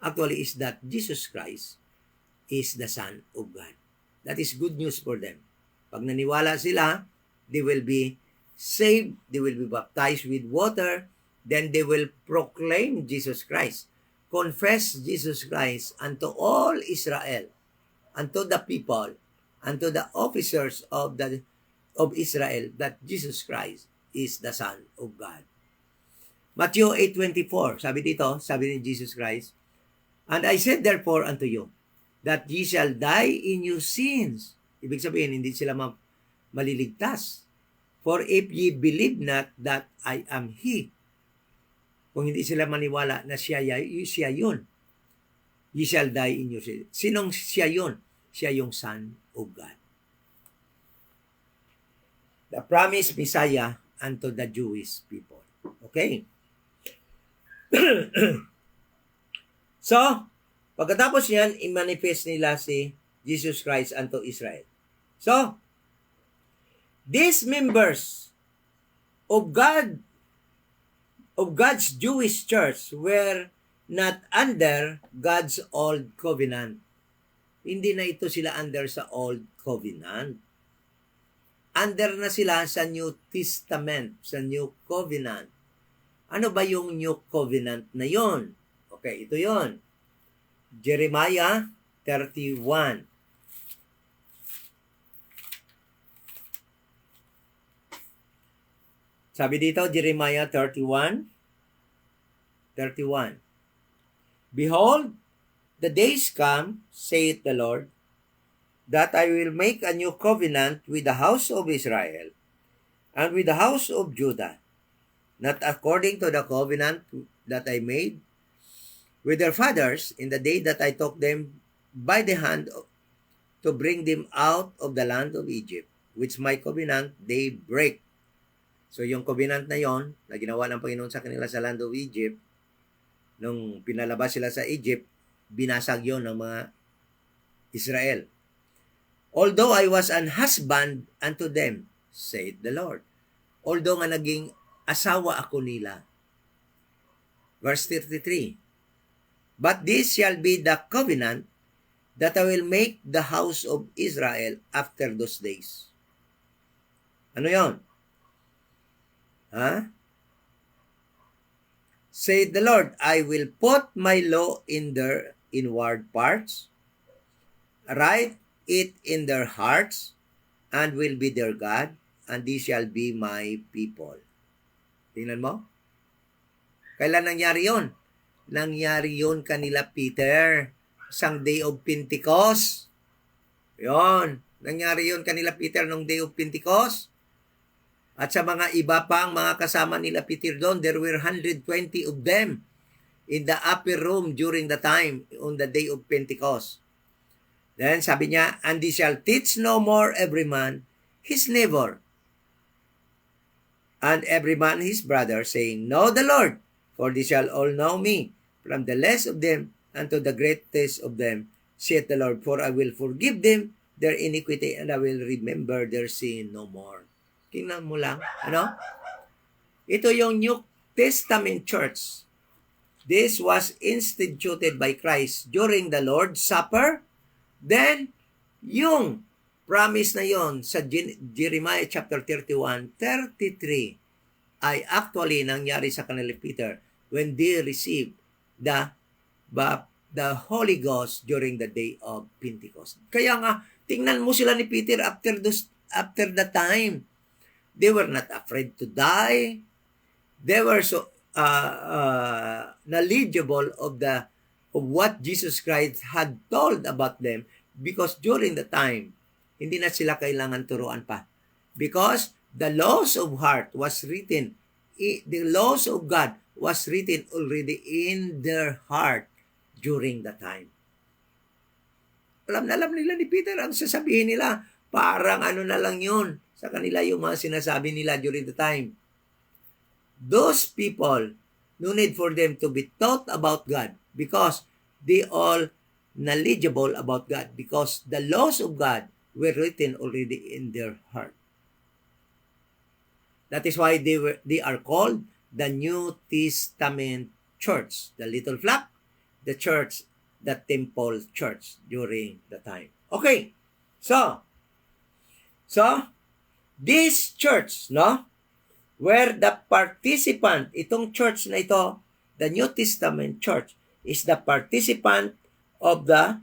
Speaker 1: actually is that Jesus Christ is the Son of God. That is good news for them. Pag naniwala sila, they will be saved, they will be baptized with water, then they will proclaim Jesus Christ. Confess Jesus Christ unto all Israel, unto the people, unto the officers of Israel, that Jesus Christ is the Son of God. Matthew 8:24, sabi ni Jesus Christ, "And I said therefore unto you, that ye shall die in your sins." Ibig sabihin, hindi sila maliligtas. "For if ye believe not that I am He," kung hindi sila maniwala na siya yun, "ye shall die in your sins." Sinong siya yun? Siya yung Son of God. The promised Messiah unto the Jewish people. Okay? So, pagkatapos yan, i-manifest nila si Jesus Christ unto Israel. So, these members of God's Jewish church were not under God's old covenant. Hindi na ito sila under sa old covenant. Under na sila sa New Testament, sa New Covenant. Ano ba yung New Covenant na yon? Okay, ito yon. Jeremiah 31. Sabi dito, Jeremiah 31. Behold, the days come, saith the Lord, that I will make a new covenant with the house of Israel and with the house of Judah, not according to the covenant that I made with their fathers in the day that I took them by the hand to bring them out of the land of Egypt, which my covenant they break. So yung covenant na yon na ginawa ng Panginoon sa kanila sa land of Egypt, nung pinalabas sila sa Egypt, binasag yon ng mga Israel. Although I was an husband unto them, said the Lord. Although nga naging asawa ako nila. Verse 33. But this shall be the covenant that I will make the house of Israel after those days. Ano yon? Said the Lord, I will put my law in their inward parts, write it in their hearts, and will be their God, and they shall be my people. Tingnan mo? Kailan nangyari yon? Nangyari yon kanila Peter, sang day of Pentecost. Yon. Nangyari yon kanila Peter nung day of Pentecost. At sa mga iba pang mga kasama nila Peter doon, there were 120 of them in the upper room during the time on the day of Pentecost. Then sabi niya, and they shall teach no more every man his neighbor, and every man his brother, saying, Know the Lord, for they shall all know me, from the least of them unto the greatest of them, saith the Lord, for I will forgive them their iniquity, and I will remember their sin no more. Tingnan mo lang, ano? Ito yung New Testament church. This was instituted by Christ during the Lord's Supper. Then, yung promise na yon sa Jeremiah chapter 31, 33 ay actually nangyari sa kanila Peter when they received the Holy Ghost during the day of Pentecost. Kaya nga, tingnan mo sila ni Peter after the time. They were not afraid to die. They were so knowledgeable of what Jesus Christ had told about them, because during the time, hindi na sila kailangan turuan pa. Because the laws of heart was written, the laws of God was written already in their heart during the time. Alam na alam nila ni Peter ang sasabihin nila. Parang ano na lang yun sa kanila yung mga sinasabi nila during the time. Those people, no need for them to be taught about God because they all knowledgeable about God, because the laws of God were written already in their heart. That is why they are called the New Testament church, the little flock, the church, the temple church during the time. Okay, so this church, no, where the participant, itong church na ito, the New Testament church, is the participant of the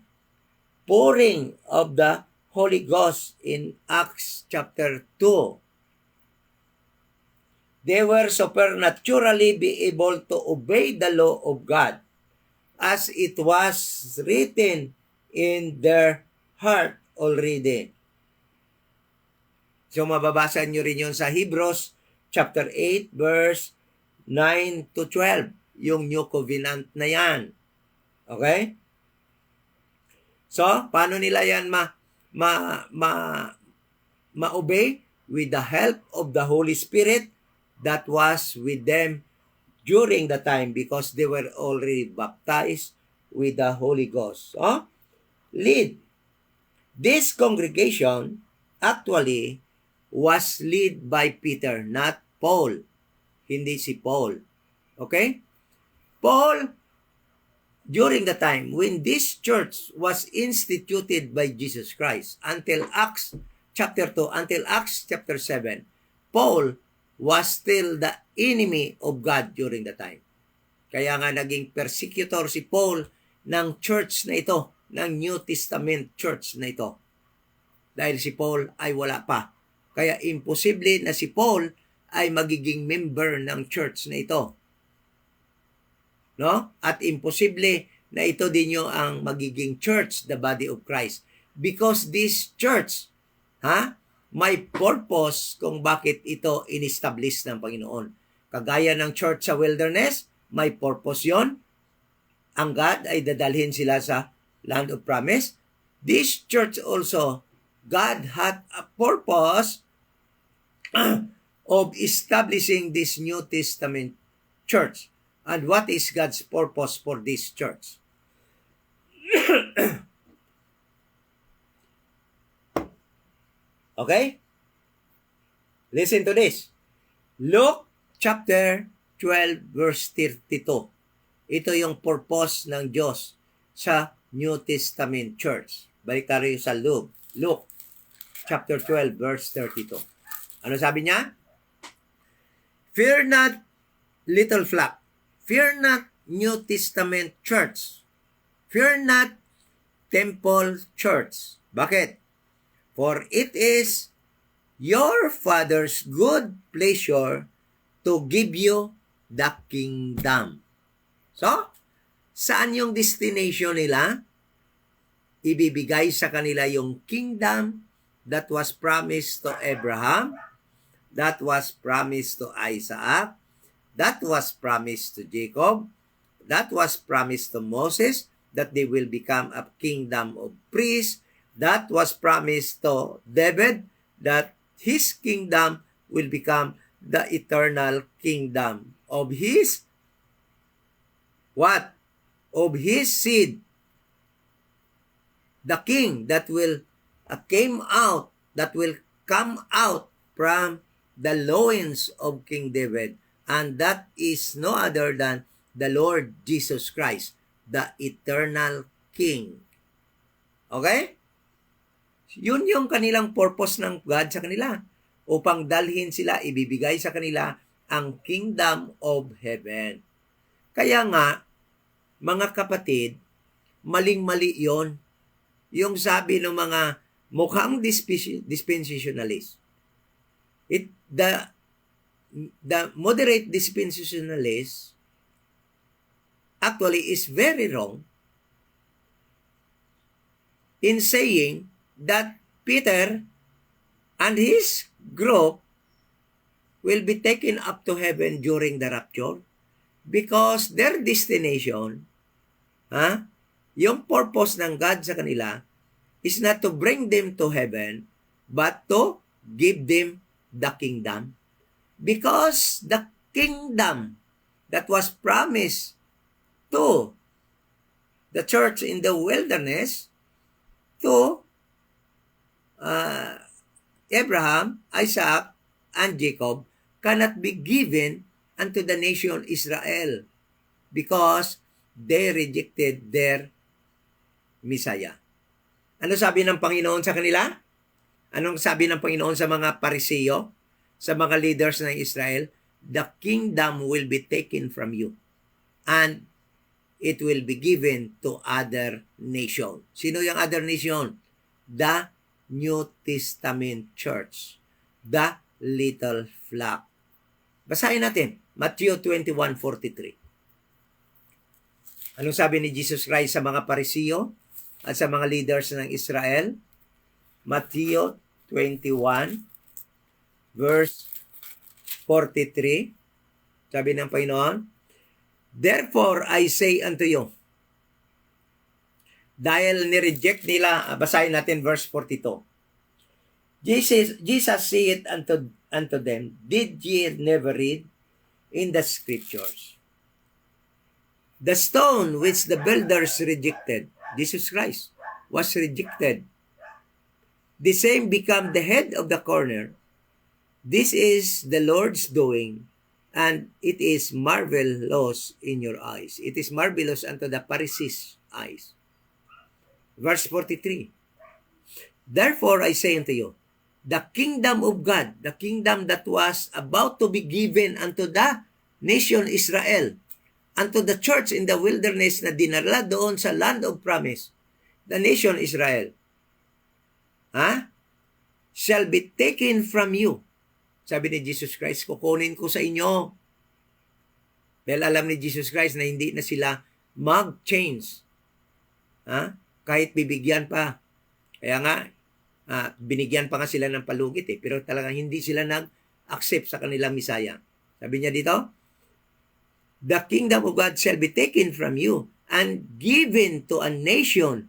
Speaker 1: pouring of the Holy Ghost in Acts chapter 2. They were supernaturally be able to obey the law of God as it was written in their heart already. So mababasa nyo rin yun sa Hebrews chapter 8 verse 9 to 12. Yung New Covenant na yan. Okay? So, paano nila yan ma-obey? With the help of the Holy Spirit that was with them during the time because they were already baptized with the Holy Ghost. So, lead. This congregation actually was led by Peter, not Paul. Hindi si Paul. Okay? Paul, during the time when this church was instituted by Jesus Christ until Acts chapter 2, until Acts chapter 7, Paul was still the enemy of God during the time. Kaya nga naging persecutor si Paul ng church na ito, ng New Testament church na ito. Dahil si Paul ay wala pa. Kaya imposible na si Paul ay magiging member ng church na ito. No? At imposible na ito din yung ang magiging church, the body of Christ. Because this church, may purpose kung bakit ito in-establish ng Panginoon. Kagaya ng church sa wilderness, may purpose yon. Ang God ay dadalhin sila sa land of promise. This church also, God had a purpose of establishing this New Testament church. And what is God's purpose for this church? Okay? Listen to this. Luke chapter 12 verse 32. Ito yung purpose ng Diyos sa New Testament church. Balik tayo sa Luke. Luke chapter 12 verse 32. Ano sabi niya? Fear not, little flock. Fear not, New Testament church. Fear not, temple church. Bakit? For it is your Father's good pleasure to give you the kingdom. So, saan yung destination nila? Ibibigay sa kanila yung kingdom that was promised to Abraham, that was promised to Isaac, that was promised to Jacob, that was promised to Moses, that they will become a kingdom of priests, that was promised to David, that his kingdom will become the eternal kingdom of his what? Of his seed. The king that will come out from the loins of King David, and that is no other than the Lord Jesus Christ, the eternal King. Okay? Yun yung kanilang purpose ng God sa kanila. Upang dalhin sila, ibibigay sa kanila ang kingdom of heaven. Kaya nga, mga kapatid, maling-mali yon. Yung sabi ng mga mukhang dispensationalist. The moderate dispensationalist actually is very wrong in saying that Peter and his group will be taken up to heaven during the rapture because their destination, yung purpose ng God sa kanila is not to bring them to heaven but to give them the kingdom. Because the kingdom that was promised to the church in the wilderness, to Abraham, Isaac, and Jacob cannot be given unto the nation Israel because they rejected their Messiah. Ano sabi ng Panginoon sa kanila? Anong sabi ng Panginoon sa mga Pariseo, sa mga leaders ng Israel? The kingdom will be taken from you and it will be given to other nation. Sino yung other nation? The New Testament church. The little flock. Basahin natin. Matthew 21:43. Anong sabi ni Jesus Christ sa mga Pariseo at sa mga leaders ng Israel? Matthew 21 verse 43. Sabi ng Panginoon, therefore I say unto you, dahil ni-reject nila, basahin natin verse 42. Jesus said unto them, did ye never read in the scriptures The stone which the builders rejected, Jesus Christ, was rejected. The same become the head of the corner. This is the Lord's doing, and it is marvelous in your eyes. It is marvelous unto the Pharisees' eyes. Verse 43. Therefore I say unto you, the kingdom of God, the kingdom that was about to be given unto the nation Israel, unto the church in the wilderness na dinala doon sa land of promise, the nation Israel, shall be taken from you. Sabi ni Jesus Christ, kukunin ko sa inyo. Dahil alam ni Jesus Christ na hindi na sila mag-change. Kahit bibigyan pa. Kaya nga, binigyan pa nga sila ng palugit pero talagang hindi sila nag-accept sa kanilang Misaya. Sabi niya dito, the kingdom of God shall be taken from you and given to a nation,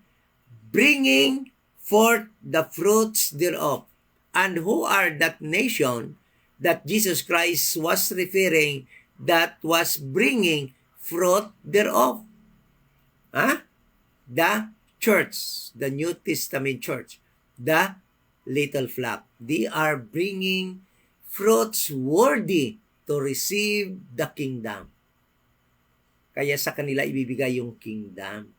Speaker 1: bringing forth the fruits thereof. And who are that nation that Jesus Christ was referring that was bringing fruit thereof? The church, the New Testament church, the little flock. They are bringing fruits worthy to receive the kingdom. Kaya sa kanila ibibigay yung kingdom.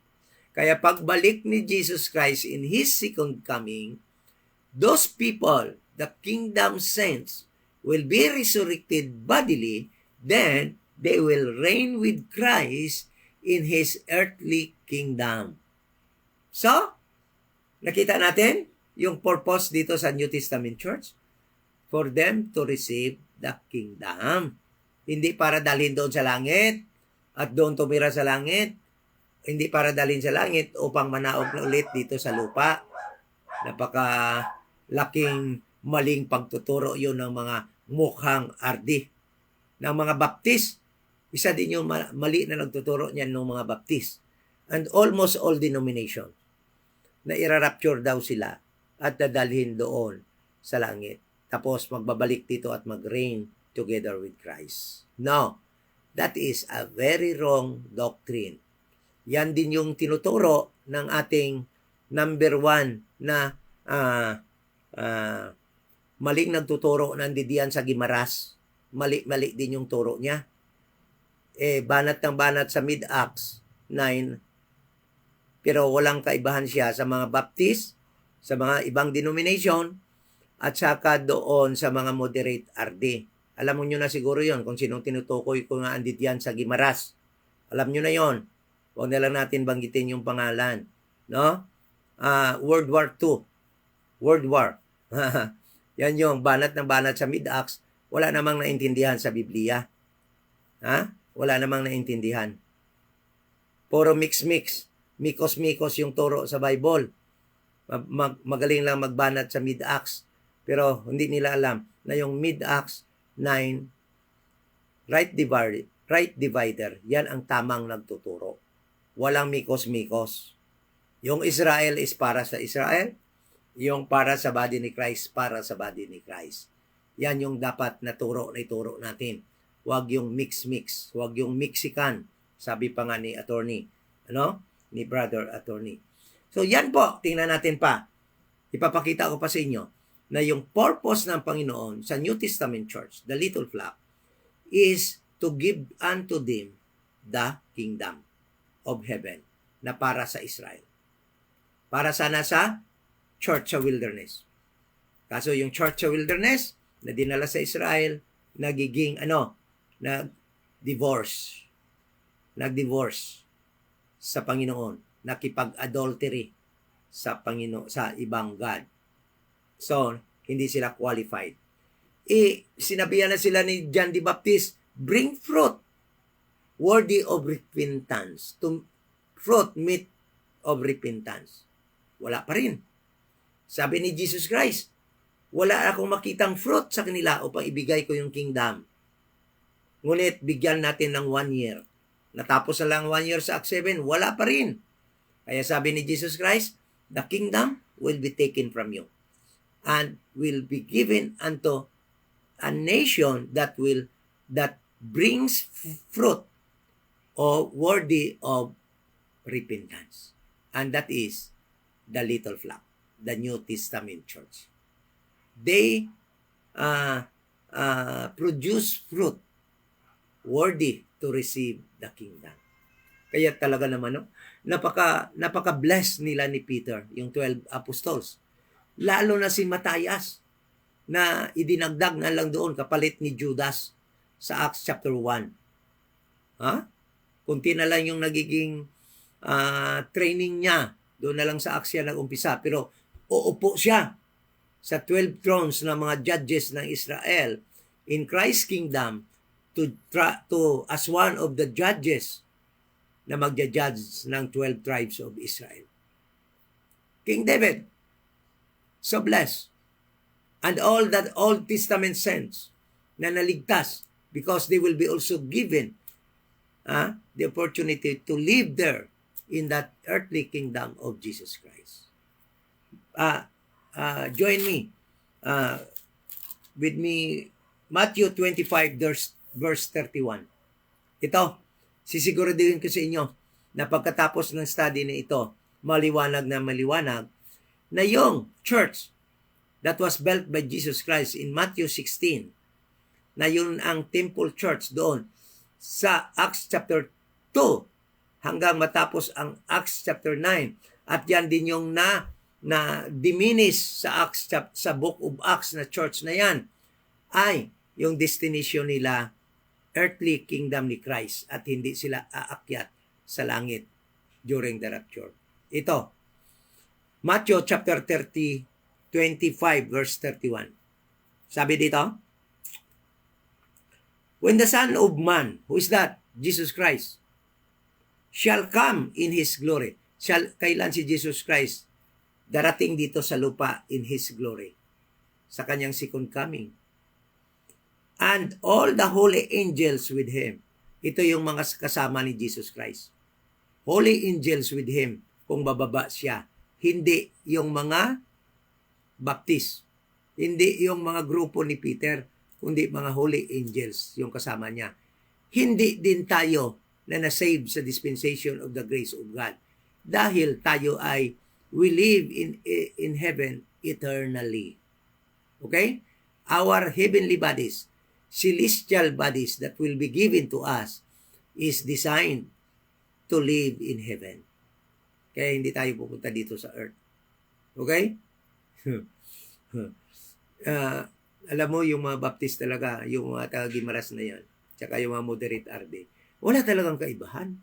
Speaker 1: Kaya pagbalik ni Jesus Christ in His second coming, those people, the kingdom saints, will be resurrected bodily, then they will reign with Christ in His earthly kingdom. So, nakita natin yung purpose dito sa New Testament Church, for them to receive the kingdom. Hindi para dalhin doon sa langit at doon tumira sa langit. Hindi para dalhin sa langit upang manaog na ulit dito sa lupa. Napaka-laking maling pagtuturo yun ng mga mukhang ardi. Ng mga baptist, isa din yung mali na nagtuturo niyan ng mga baptist. And almost all denomination na irarapture daw sila at dadalhin doon sa langit. Tapos magbabalik dito at mag-reign together with Christ. No, that is a very wrong doctrine. Yan din yung tinuturo ng ating number 1 na maling nagtuturo ng Didian sa Gimaras. Mali din yung turo niya. Banat ng banat sa Mid-Acts 9, pero walang kaibahan siya sa mga Baptist, sa mga ibang denomination, at saka doon sa mga moderate RD. Alam mo nyo na siguro yon kung sinong tinutukoy ko nga andit yan sa Gimaras. Alam nyo na yon. Huwag na lang natin banggitin yung pangalan. No? World War II. World War. Yan yung banat ng banat sa Mid-Acts. Wala namang naintindihan sa Biblia. Wala namang naintindihan. Puro mix-mix. Mikos-mikos yung turo sa Bible. Magaling lang magbanat sa Mid-Acts. Pero hindi nila alam na yung Mid-Acts 9, right divider, yan ang tamang nagtuturo. Walang mikos-mikos. Yung Israel is para sa Israel. Yung para sa body ni Christ, para sa body ni Christ. Yan yung dapat na ituro natin. Huwag yung mix-mix. Huwag yung Mexican. Sabi pa nga ni attorney. Ni brother attorney. So yan po, tingnan natin pa. Ipapakita ko pa sa inyo na yung purpose ng Panginoon sa New Testament Church, the little flock, is to give unto them the kingdom of heaven na para sa Israel. Para sana sa church sa wilderness. Kaso yung church sa wilderness na dinala sa Israel, nagiging nag-divorce sa Panginoon, nakipag-adultery sa ibang God. So, hindi sila qualified. Sinabihan na sila ni John the Baptist, bring fruit worthy of repentance. Fruit meat of repentance. Wala pa rin. Sabi ni Jesus Christ, wala akong makitang fruit sa kanila upang ibigay ko yung kingdom. Ngunit bigyan natin ng 1 year. Natapos na lang 1 year sa Acts 7, wala pa rin. Kaya sabi ni Jesus Christ, the kingdom will be taken from you and will be given unto a nation that brings fruit or worthy of repentance. And that is the little flock, the New Testament church. They produce fruit worthy to receive the kingdom. Kaya talaga naman, no? Napaka-bless nila ni Peter, yung 12 apostles. Lalo na si Matthias, na idinagdag na lang doon kapalit ni Judas sa Acts chapter 1. Kunti na lang yung nagiging training niya. Doon na lang sa Acts siya nag-umpisa. Pero uupo siya sa 12 thrones ng mga judges ng Israel in Christ's kingdom to as one of the judges na magja-judge ng 12 tribes of Israel. King David, so blessed. And all that Old Testament saints na naligtas because they will be also given the opportunity to live there in that earthly kingdom of Jesus Christ. Join me with me Matthew 25 verse 31. Ito, sisiguraduhin ko sa inyo na pagkatapos ng study na ito, maliwanag na yung church that was built by Jesus Christ in Matthew 16, na yun ang temple church doon sa Acts chapter 2 hanggang matapos ang Acts chapter 9. At yan din yung na diminish sa book of Acts na church na yan ay yung destination nila earthly kingdom ni Christ at hindi sila aakyat sa langit during the rapture. Ito, Matthew chapter 30, 25 verse 31. Sabi dito, when the Son of Man, who is that? Jesus Christ, shall come in His glory. Kailan si Jesus Christ darating dito sa lupa in His glory? Sa kanyang second coming. And all the holy angels with Him. Ito yung mga kasama ni Jesus Christ. Holy angels with Him kung bababa siya. Hindi yung mga Baptist. Hindi yung mga grupo ni Peter, kundi mga holy angels yung kasama niya. Hindi din tayo na nasave sa dispensation of the grace of God. Dahil tayo ay we live in heaven eternally. Okay? Our heavenly bodies, celestial bodies that will be given to us is designed to live in heaven. Kaya hindi tayo pupunta dito sa earth. Okay? Alam mo, yung mga Baptist talaga, yung mga taga-Gimaras na yan, tsaka yung mga moderate RD, wala talagang kaibahan.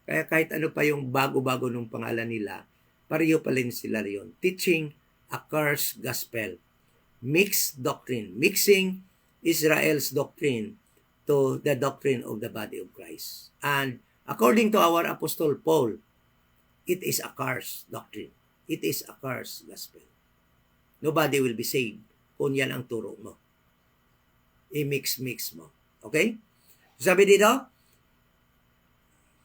Speaker 1: Kaya kahit ano pa yung bago-bago nung pangalan nila, pareho pa rin sila yun. Teaching a cursed gospel. Mixed doctrine. Mixing Israel's doctrine to the doctrine of the body of Christ. And according to our Apostle Paul, it is a cursed doctrine. It is a cursed gospel. Nobody will be saved kung yan ang turo mo. I-mix mo. Okay? Sabi dito,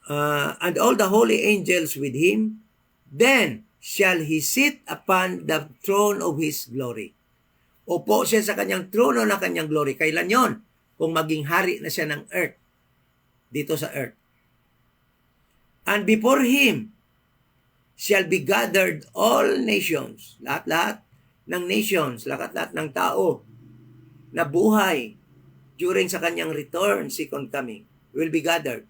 Speaker 1: and all the holy angels with Him, then shall He sit upon the throne of His glory. Upo siya sa kanyang trono na kanyang glory. Kailan yon? Kung maging hari na siya ng earth. Dito sa earth. And before Him shall be gathered all nations. Lahat-lahat ng nations, lahat-lahat ng tao na buhay during sa kanyang return, second coming, will be gathered.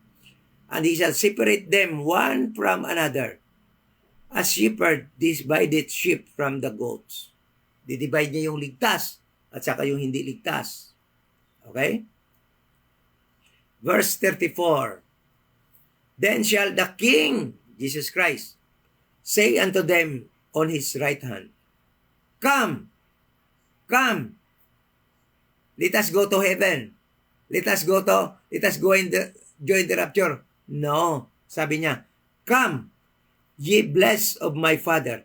Speaker 1: And He shall separate them one from another, as shepherd divided sheep from the goats. Didivide niya yung ligtas at saka yung hindi ligtas. Okay? Verse 34. Then shall the King, Jesus Christ, say unto them on His right hand, Come, let us go to heaven. Let us go and join the rapture. No, sabi niya, Come, ye blessed of my Father.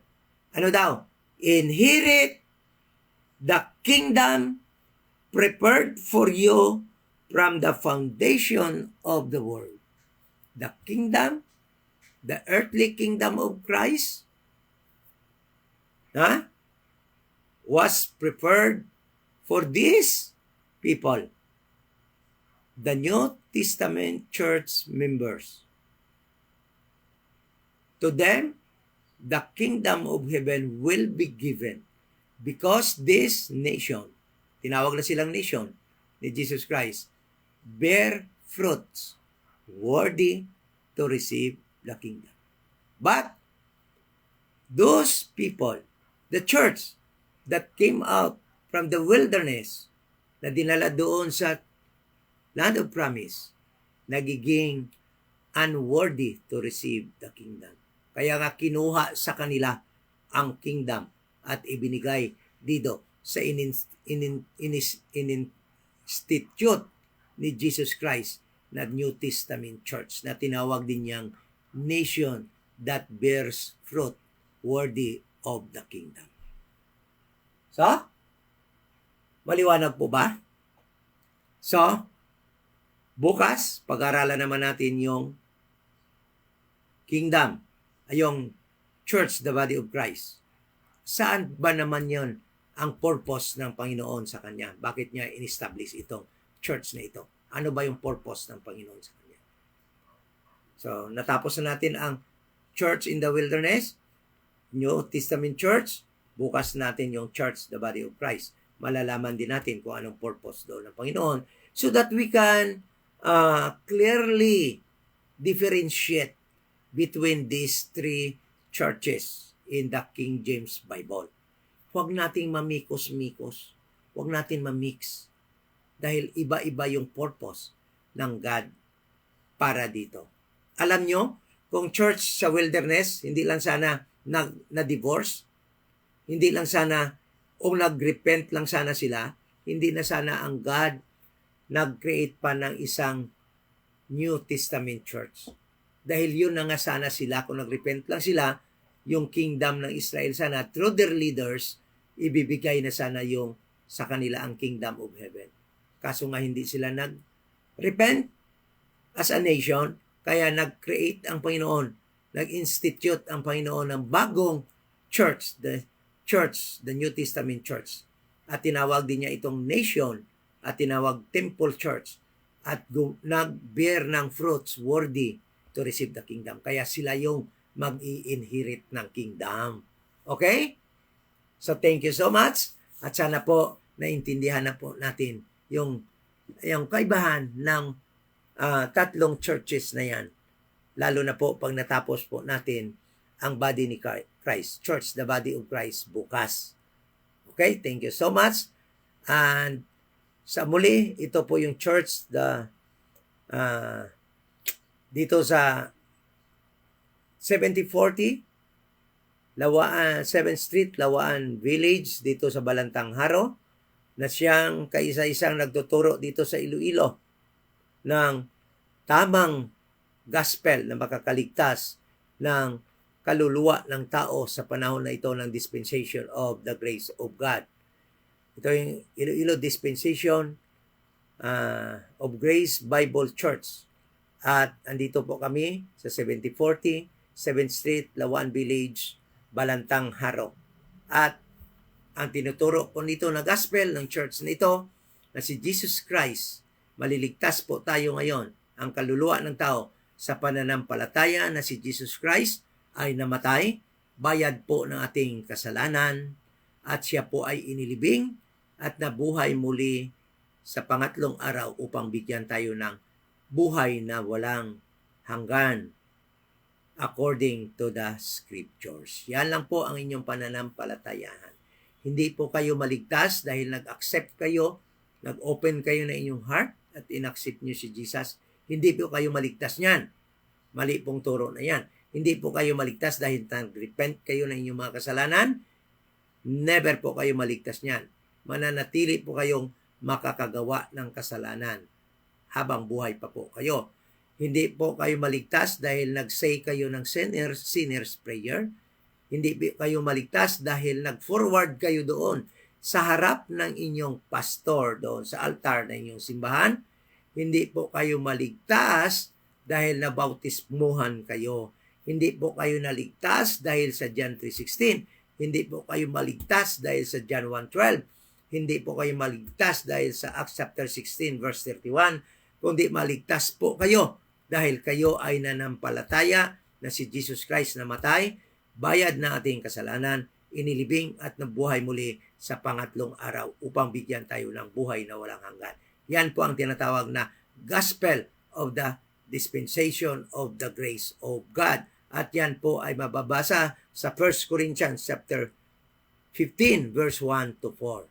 Speaker 1: Ano daw? Inherit the kingdom prepared for you from the foundation of the world. The kingdom, the earthly kingdom of Christ, was prepared for these people. the New Testament church members. To them, the kingdom of heaven will be given because this nation, tinawag na silang nation ni Jesus Christ, bear fruits worthy to receive the kingdom. But those people, the church that came out from the wilderness, na dinala doon sa land of promise, nagiging unworthy to receive the kingdom. Kaya nga kinuha sa kanila ang kingdom at ibinigay dito sa institute ni Jesus Christ na New Testament Church na tinawag din niyang nation that bears fruit worthy of the kingdom. So, maliwanag po ba? So, bukas, pag-aralan naman natin yung kingdom, yung church, the body of Christ. Saan ba naman yon ang purpose ng Panginoon sa Kanya? Bakit niya in-establish itong church na ito? Ano ba yung purpose ng Panginoon sa Kanya? So, natapos na natin ang church in the wilderness, New Testament church. Bukas natin yung church, the body of Christ. Malalaman din natin kung anong purpose doon ng Panginoon so that we can clearly differentiate between these three churches in the King James Bible. Huwag nating mamikos-mikos. Huwag natin mamix. Dahil iba-iba yung purpose ng God para dito. Alam nyo, kung church sa wilderness, hindi lang sana na-divorce, hindi lang sana, o nag-repent lang sana sila, hindi na sana ang God nag-create pa ng isang New Testament church. Dahil yun na nga sana sila, kung nag-repent lang sila, yung kingdom ng Israel sana, through their leaders, ibibigay na sana yung sa kanila ang kingdom of heaven. Kaso nga hindi sila nag-repent as a nation, kaya nag-create ang Panginoon, nag-institute ang Panginoon ng bagong church, the New Testament church. At tinawag din niya itong nation, at tinawag temple church, at nag-bear ng fruits worthy to receive the kingdom. Kaya sila yung mag-i-inherit ng kingdom. Okay? So thank you so much. At sana po naintindihan na po natin yung kaibahan ng tatlong churches na yan. Lalo na po pag natapos po natin ang body ni Christ. Church, the body of Christ, bukas. Okay? Thank you so much. And sa muli, ito po yung church dito sa 7040 7th Street, Lawaan Village, dito sa Balantang Haro, na siyang kaisa-isang nagtuturo dito sa Iloilo ng tamang gospel na makakaligtas ng kaluluwa ng tao sa panahon na ito ng dispensation of the grace of God. Ito yung Iloilo Dispensation of Grace Bible Church. At andito po kami sa 7040 7th Street, Lawaan Village, Balantang Haro. At ang tinuturo po nito na gospel ng church nito na si Jesus Christ, maliligtas po tayo ngayon, ang kaluluwa ng tao sa pananampalataya na si Jesus Christ ay namatay, bayad po ng ating kasalanan, at siya po ay inilibing at nabuhay muli sa pangatlong araw upang bigyan tayo ng buhay na walang hanggan according to the scriptures. Yan lang po ang inyong pananampalatayahan. Hindi po kayo maligtas dahil nag-accept kayo, nag-open kayo na inyong heart at in-accept nyo si Jesus. Hindi po kayo maligtas niyan. Mali pong turo na yan. Hindi po kayo maligtas dahil nag-repent kayo ng inyong mga kasalanan. Never po kayo maligtas niyan. Mananatili po kayong makakagawa ng kasalanan habang buhay pa po kayo. Hindi po kayo maligtas dahil nag-say kayo ng sinner's prayer. Hindi po kayo maligtas dahil nag-forward kayo doon sa harap ng inyong pastor doon sa altar ng inyong simbahan. Hindi po kayo maligtas dahil nabautismuhan kayo. Hindi po kayo naligtas dahil sa John 3:16. Hindi po kayo maligtas dahil sa John 1:12. Hindi po kayo maligtas dahil sa Acts chapter 16 verse 31. kundi maligtas po kayo dahil kayo ay nanampalataya na si Jesus Christ namatay, bayad na ating kasalanan, inilibing at nabuhay muli sa pangatlong araw upang bigyan tayo ng buhay na walang hanggan. Yan po ang tinatawag na Gospel of the Dispensation of the Grace of God. At yan po ay mababasa sa 1 Corinthians chapter 15 verse 1 to 4.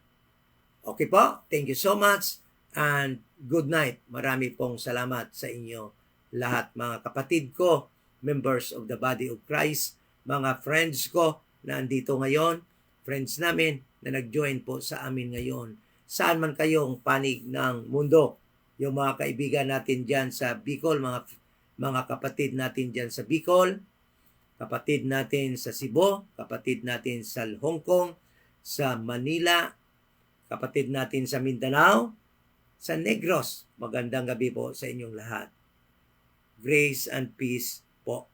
Speaker 1: Okay po, thank you so much and good night. Marami pong salamat sa inyo lahat mga kapatid ko, members of the body of Christ, mga friends ko na andito ngayon, friends namin na nag-join po sa amin ngayon. Saan man kayong panig ng mundo, yung mga kaibigan natin dyan sa Bicol, mga kapatid natin dyan sa Bicol, kapatid natin sa Cebu, kapatid natin sa Hong Kong, sa Manila, kapatid natin sa Mindanao, sa Negros. Magandang gabi po sa inyong lahat. Grace and peace po.